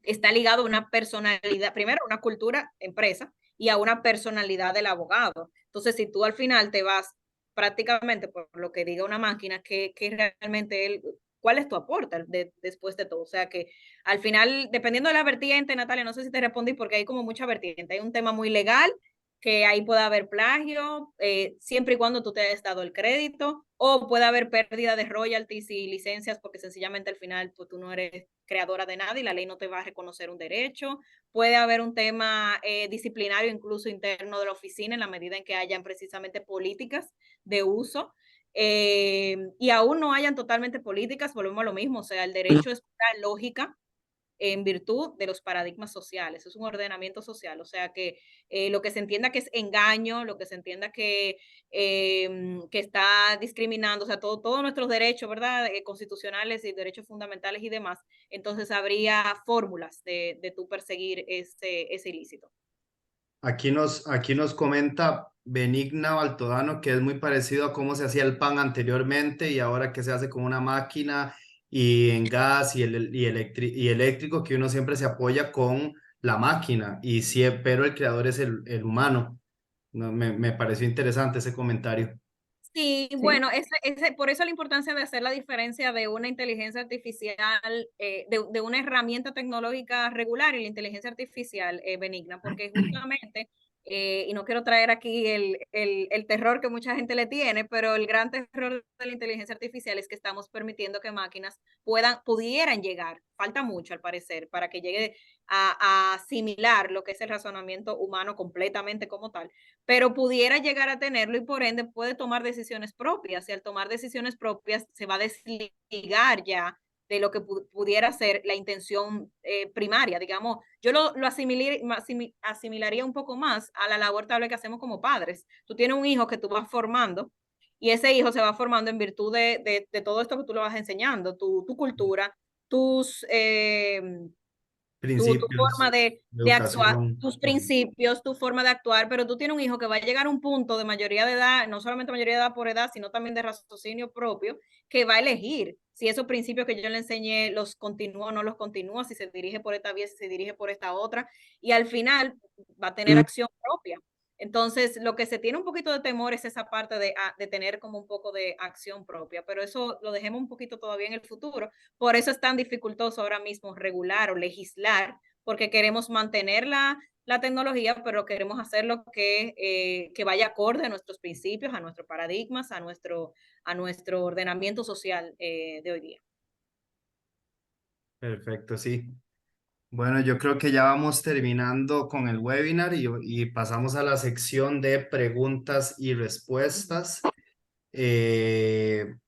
está ligado a una personalidad, primero a una cultura empresa y a una personalidad del abogado. Entonces, si tú al final te vas prácticamente por lo que diga una máquina, que realmente él, ¿cuál es tu aporte después de todo? O sea que al final, dependiendo de la vertiente, Natalia, no sé si te respondí porque hay como mucha vertiente. Hay un tema muy legal, que ahí puede haber plagio, siempre y cuando tú te hayas dado el crédito, o puede haber pérdida de royalties y licencias porque sencillamente al final pues, tú no eres creadora de nada y la ley no te va a reconocer un derecho. Puede haber un tema disciplinario incluso interno de la oficina en la medida en que hayan precisamente políticas de uso. y aún no hayan totalmente políticas, volvemos a lo mismo, o sea, el derecho es una lógica en virtud de los paradigmas sociales, es un ordenamiento social, o sea que lo que se entienda que es engaño, lo que se entienda que está discriminando, o sea, todos nuestros derechos, ¿verdad? Constitucionales y derechos fundamentales y demás, entonces habría fórmulas de tú perseguir ese ilícito. Aquí nos comenta Benigna Baltodano que es muy parecido a cómo se hacía el pan anteriormente y ahora que se hace con una máquina y en gas y eléctrico, que uno siempre se apoya con la máquina, pero el creador es el humano. No, me pareció interesante ese comentario. Sí, Sí. bueno, por eso la importancia de hacer la diferencia de una inteligencia artificial, de una herramienta tecnológica regular y la inteligencia artificial benigna, porque justamente, y no quiero traer aquí el terror que mucha gente le tiene, pero el gran terror de la inteligencia artificial es que estamos permitiendo que máquinas pudieran llegar, falta mucho al parecer, para que llegue a asimilar lo que es el razonamiento humano completamente como tal, pero pudiera llegar a tenerlo y por ende puede tomar decisiones propias y al tomar decisiones propias se va a desligar ya de lo que pudiera ser la intención primaria, digamos, yo lo asimilaría un poco más a la labor tal vez que hacemos como padres. Tú tienes un hijo que tú vas formando y ese hijo se va formando en virtud de todo esto que tú le vas enseñando, tu cultura, tus tu Principios forma de de actuar, educación. tus principios, tu forma de actuar, pero tú tienes un hijo que va a llegar a un punto de mayoría de edad, no solamente mayoría de edad por edad, sino también de raciocinio propio, que va a elegir si esos principios que yo le enseñé los continúa o no los continúa, si se dirige por esta vía, si se dirige por esta otra, y al final va a tener acción propia. Entonces, lo que se tiene un poquito de temor es esa parte de tener como un poco de acción propia, pero eso lo dejemos un poquito todavía en el futuro. Por eso es tan dificultoso ahora mismo regular o legislar, porque queremos mantener la tecnología, pero queremos hacerlo que vaya acorde a nuestros principios, a nuestros paradigmas, a nuestro ordenamiento social de hoy día. Perfecto, sí. Bueno, yo creo que ya vamos terminando con el webinar y pasamos a la sección de preguntas y respuestas.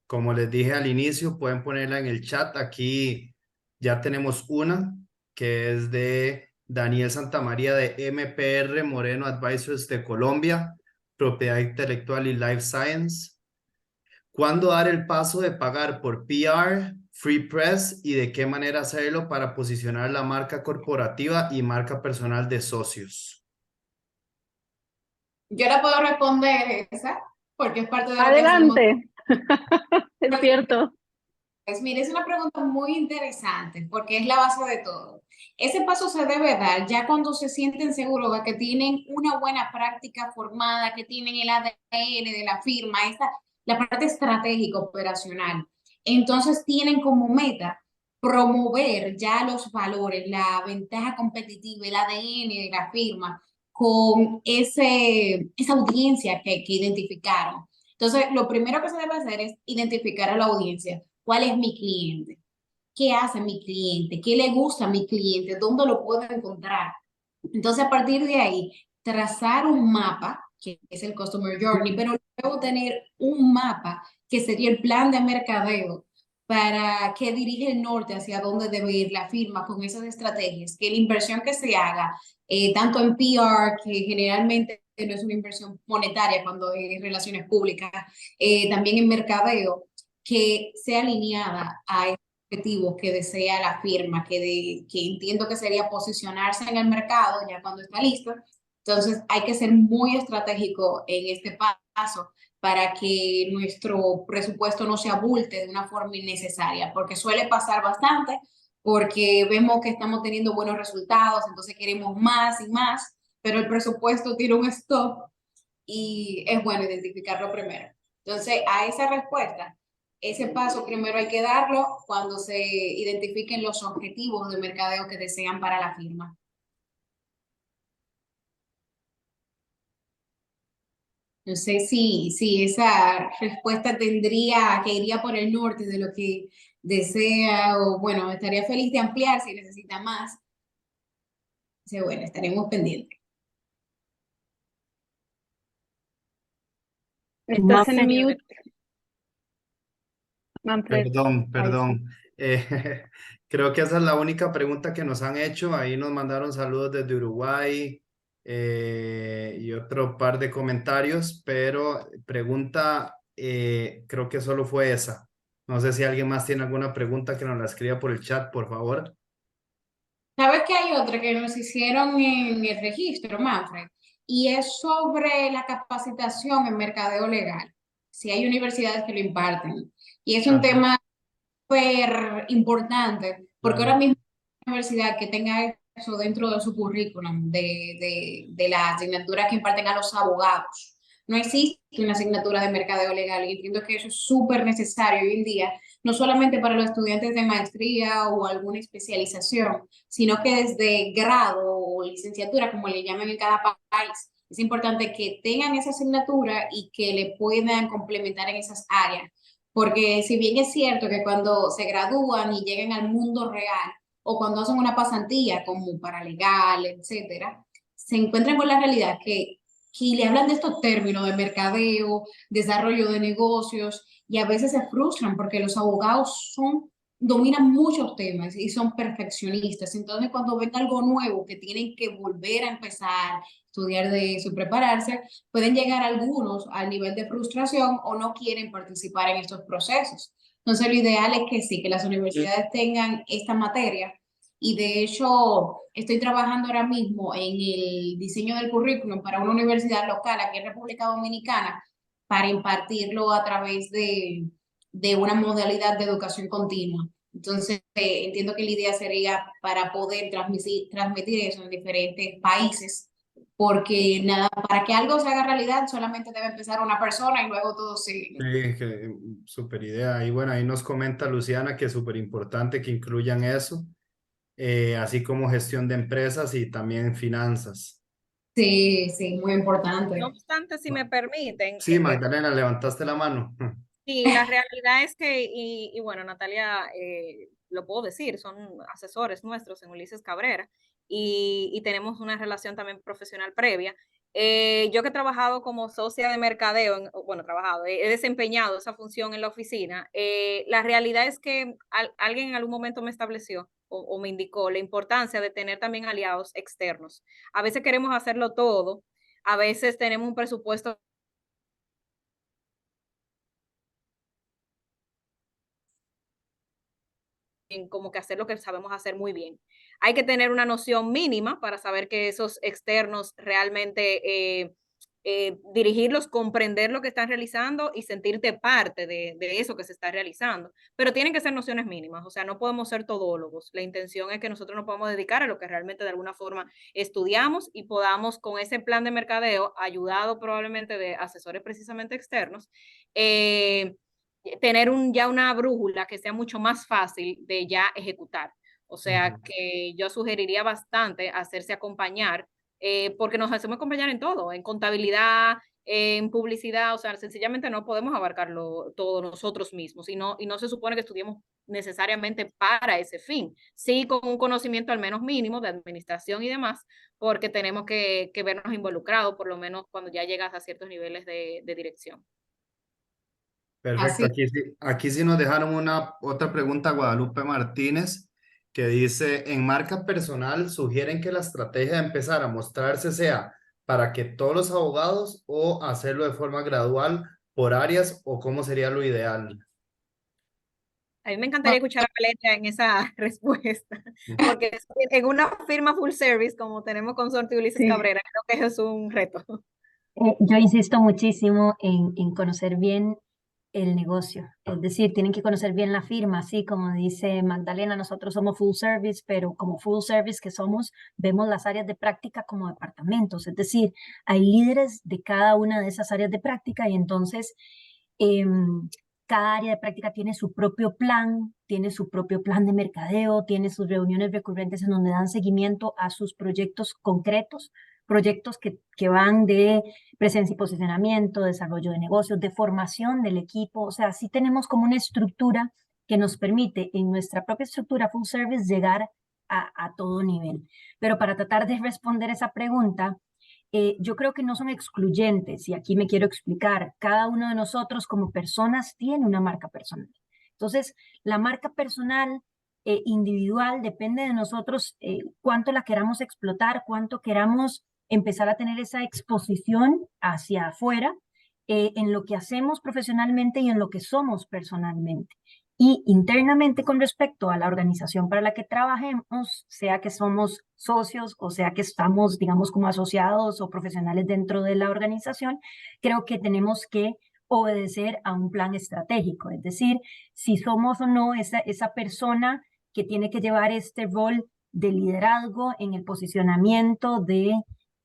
Como les dije al inicio, pueden ponerla en el chat. Aquí ya tenemos una que es de Daniel Santamaría de MPR Moreno Advisors de Colombia, Propiedad Intelectual y Life Science. ¿Cuándo dar el paso de pagar por PR, Free Press y de qué manera hacerlo para posicionar la marca corporativa y marca personal de socios? Yo la puedo responder esa, porque es parte de lo que hacemos. Adelante. Es cierto. Pues mire, es una pregunta muy interesante porque es la base de todo. Ese paso se debe dar ya cuando se sienten seguros de que tienen una buena práctica formada, que tienen el ADN de la firma, la parte estratégica operacional. Entonces tienen como meta promover ya los valores, la ventaja competitiva, el ADN de la firma con esa audiencia que identificaron. Entonces, lo primero que se debe hacer es identificar a la audiencia. ¿Cuál es mi cliente? ¿Qué hace mi cliente? ¿Qué le gusta a mi cliente? ¿Dónde lo puedo encontrar? Entonces, a partir de ahí, trazar un mapa, que es el Customer Journey, pero luego tener un mapa que sería el plan de mercadeo para que dirige el norte hacia dónde debe ir la firma con esas estrategias, que la inversión que se haga, tanto en PR, que generalmente no es una inversión monetaria cuando es relaciones públicas, también en mercadeo, que sea alineada a objetivos que desea la firma, que entiendo que sería posicionarse en el mercado ya cuando está listo. Entonces hay que ser muy estratégico en este paso para que nuestro presupuesto no se abulte de una forma innecesaria, porque suele pasar bastante, porque vemos que estamos teniendo buenos resultados, entonces queremos más y más, pero el presupuesto tiene un stop y es bueno identificarlo primero. Entonces, a esa respuesta, ese paso primero hay que darlo cuando se identifiquen los objetivos de mercadeo que desean para la firma. No sé si esa respuesta tendría que iría por el norte de lo que desea o bueno, estaría feliz de ampliar si necesita más. Entonces, bueno, estaremos pendientes. Estás en Maffer, mute. Manfred. Perdón. Creo que esa es la única pregunta que nos han hecho. Ahí nos mandaron saludos desde Uruguay y otro par de comentarios, pero pregunta, creo que solo fue esa. No sé si alguien más tiene alguna pregunta que nos la escriba por el chat, por favor. ¿Sabes que hay otra que nos hicieron en el registro, Manfred? Y es sobre la capacitación en mercadeo legal. Si hay universidades que lo imparten. Y es un Ajá, tema súper importante, porque ahora claro. mismo una universidad que tenga eso dentro de su currículum, de la asignatura que imparten a los abogados. No existe una asignatura de mercadeo legal y entiendo que eso es súper necesario hoy en día, no solamente para los estudiantes de maestría o alguna especialización, sino que desde grado o licenciatura, como le llaman en cada país, es importante que tengan esa asignatura y que le puedan complementar en esas áreas. Porque si bien es cierto que cuando se gradúan y llegan al mundo real o cuando hacen una pasantía como paralegal, etcétera, se encuentran con la realidad que le hablan de estos términos de mercadeo, desarrollo de negocios y a veces se frustran porque los abogados dominan muchos temas y son perfeccionistas. Entonces, cuando ven algo nuevo que tienen que volver a empezar, estudiar de eso, prepararse, pueden llegar algunos al nivel de frustración o no quieren participar en estos procesos. Entonces, lo ideal es que sí, que las universidades tengan esta materia y de hecho estoy trabajando ahora mismo en el diseño del currículum para una universidad local aquí en República Dominicana para impartirlo a través de una modalidad de educación continua. Entonces, entiendo que la idea sería para poder transmitir eso en diferentes países porque nada, para que algo se haga realidad solamente debe empezar una persona y luego todo sigue. Sí, súper idea. Y bueno, ahí nos comenta Luciana que es súper importante que incluyan eso, así como gestión de empresas y también finanzas. Sí, sí, muy No importante. obstante, si me permiten, Sí, Magdalena, levantaste la mano. sí, la realidad es que, y bueno, Natalia, lo puedo decir, son asesores nuestros en Ulises Cabrera y tenemos una relación también profesional previa. Yo que he trabajado como socia de mercadeo, bueno, trabajado, he desempeñado esa función en la oficina, la realidad es que alguien en algún momento me estableció o me indicó la importancia de tener también aliados externos. A veces queremos hacerlo todo, a veces tenemos un presupuesto en como que hacer lo que sabemos hacer muy bien. Hay que tener una noción mínima para saber que esos externos realmente dirigirlos, comprender lo que están realizando y sentirte parte de eso que se está realizando. Pero tienen que ser nociones mínimas, o sea, no podemos ser todólogos. La intención es que nosotros nos podamos dedicar a lo que realmente de alguna forma estudiamos y podamos con ese plan de mercadeo, ayudado probablemente de asesores precisamente externos, tener ya una brújula que sea mucho más fácil de ya ejecutar. O sea Ujú. que yo sugeriría bastante hacerse acompañar, porque nos hacemos acompañar en todo, en contabilidad, en publicidad, o sea, sencillamente no podemos abarcarlo todo nosotros mismos y no se supone que estudiemos necesariamente para ese fin, sí con un conocimiento al menos mínimo de administración y demás, porque tenemos que vernos involucrados, por lo menos cuando ya llegas a ciertos niveles de dirección. Perfecto, Así. aquí sí nos dejaron una otra pregunta, Guadalupe Martínez, que dice, en marca personal sugieren que la estrategia de empezar a mostrarse sea para que todos los abogados o hacerlo de forma gradual por áreas o cómo sería lo ideal. A mí me encantaría escuchar a Valeria en esa respuesta, porque en una firma full service, como tenemos Consorcio Ulises Sí. Cabrera, creo que eso es un reto. Yo insisto muchísimo en conocer bien el negocio, es decir, tienen que conocer bien la firma, así como dice Magdalena, nosotros somos full service, pero como full service que somos, vemos las áreas de práctica como departamentos, es decir, hay líderes de cada una de esas áreas de práctica y entonces cada área de práctica tiene su propio plan de mercadeo, tiene sus reuniones recurrentes en donde dan seguimiento a sus proyectos concretos, proyectos que van de presencia y posicionamiento, desarrollo de negocios, de formación del equipo. O sea, sí tenemos como una estructura que nos permite en nuestra propia estructura full service llegar a todo nivel. Pero para tratar de responder esa pregunta, yo creo que no son excluyentes y aquí me quiero explicar. Cada uno de nosotros como personas tiene una marca personal. Entonces, la marca personal individual depende de nosotros cuánto la queramos explotar, cuánto queramos empezar a tener esa exposición hacia afuera en lo que hacemos profesionalmente y en lo que somos personalmente. Y internamente con respecto a la organización para la que trabajemos, sea que somos socios o sea que estamos, digamos, como asociados o profesionales dentro de la organización, creo que tenemos que obedecer a un plan estratégico. Es decir, si somos o no esa persona que tiene que llevar este rol de liderazgo en el posicionamiento de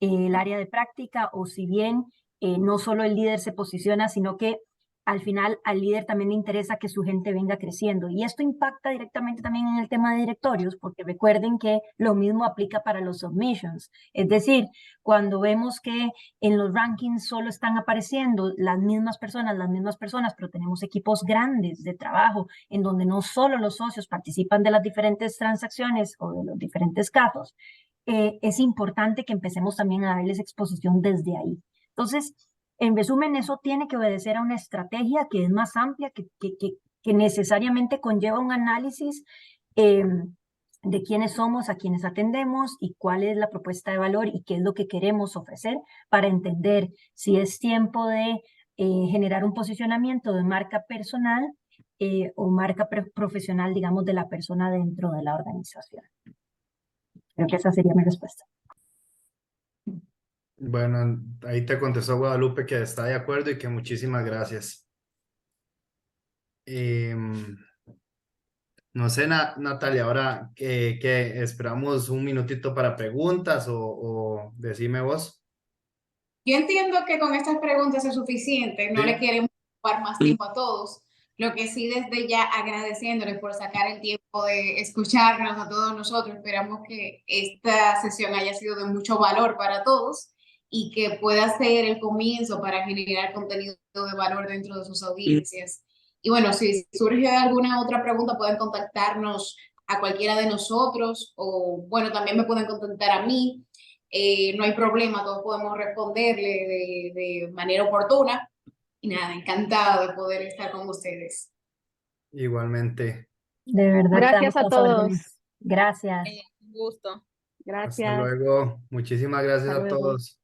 el área de práctica, o si bien no solo el líder se posiciona, sino que al final al líder también le interesa que su gente venga creciendo. Y esto impacta directamente también en el tema de directorios, porque recuerden que lo mismo aplica para los submissions. Es decir, cuando vemos que en los rankings solo están apareciendo las mismas personas, pero tenemos equipos grandes de trabajo en donde no solo los socios participan de las diferentes transacciones o de los diferentes casos, es importante que empecemos también a darles exposición desde ahí. Entonces, en resumen, eso tiene que obedecer a una estrategia que es más amplia, que necesariamente conlleva un análisis de quiénes somos, a quiénes atendemos y cuál es la propuesta de valor y qué es lo que queremos ofrecer para entender si es tiempo de generar un posicionamiento de marca personal o marca profesional, digamos, de la persona dentro de la organización. Creo que esa sería mi respuesta. Bueno, ahí te contestó Guadalupe que está de acuerdo y que muchísimas gracias. No sé, Natalia, ahora que esperamos un minutito para preguntas o decime vos. Yo entiendo que con estas preguntas es suficiente, no Sí. le queremos ocupar más tiempo a todos. Lo que sí, desde ya agradeciéndoles por sacar el tiempo de escucharnos a todos nosotros, esperamos que esta sesión haya sido de mucho valor para todos y que pueda ser el comienzo para generar contenido de valor dentro de sus audiencias. Y bueno, si surge alguna otra pregunta, pueden contactarnos a cualquiera de nosotros o bueno, también me pueden contactar a mí. No hay problema, todos podemos responderle de manera oportuna. Y nada, encantada de poder estar con ustedes. Igualmente. De verdad, Gracias a todos. Gracias. Un gusto. Hasta Gracias. luego. Muchísimas gracias Hasta a luego. todos.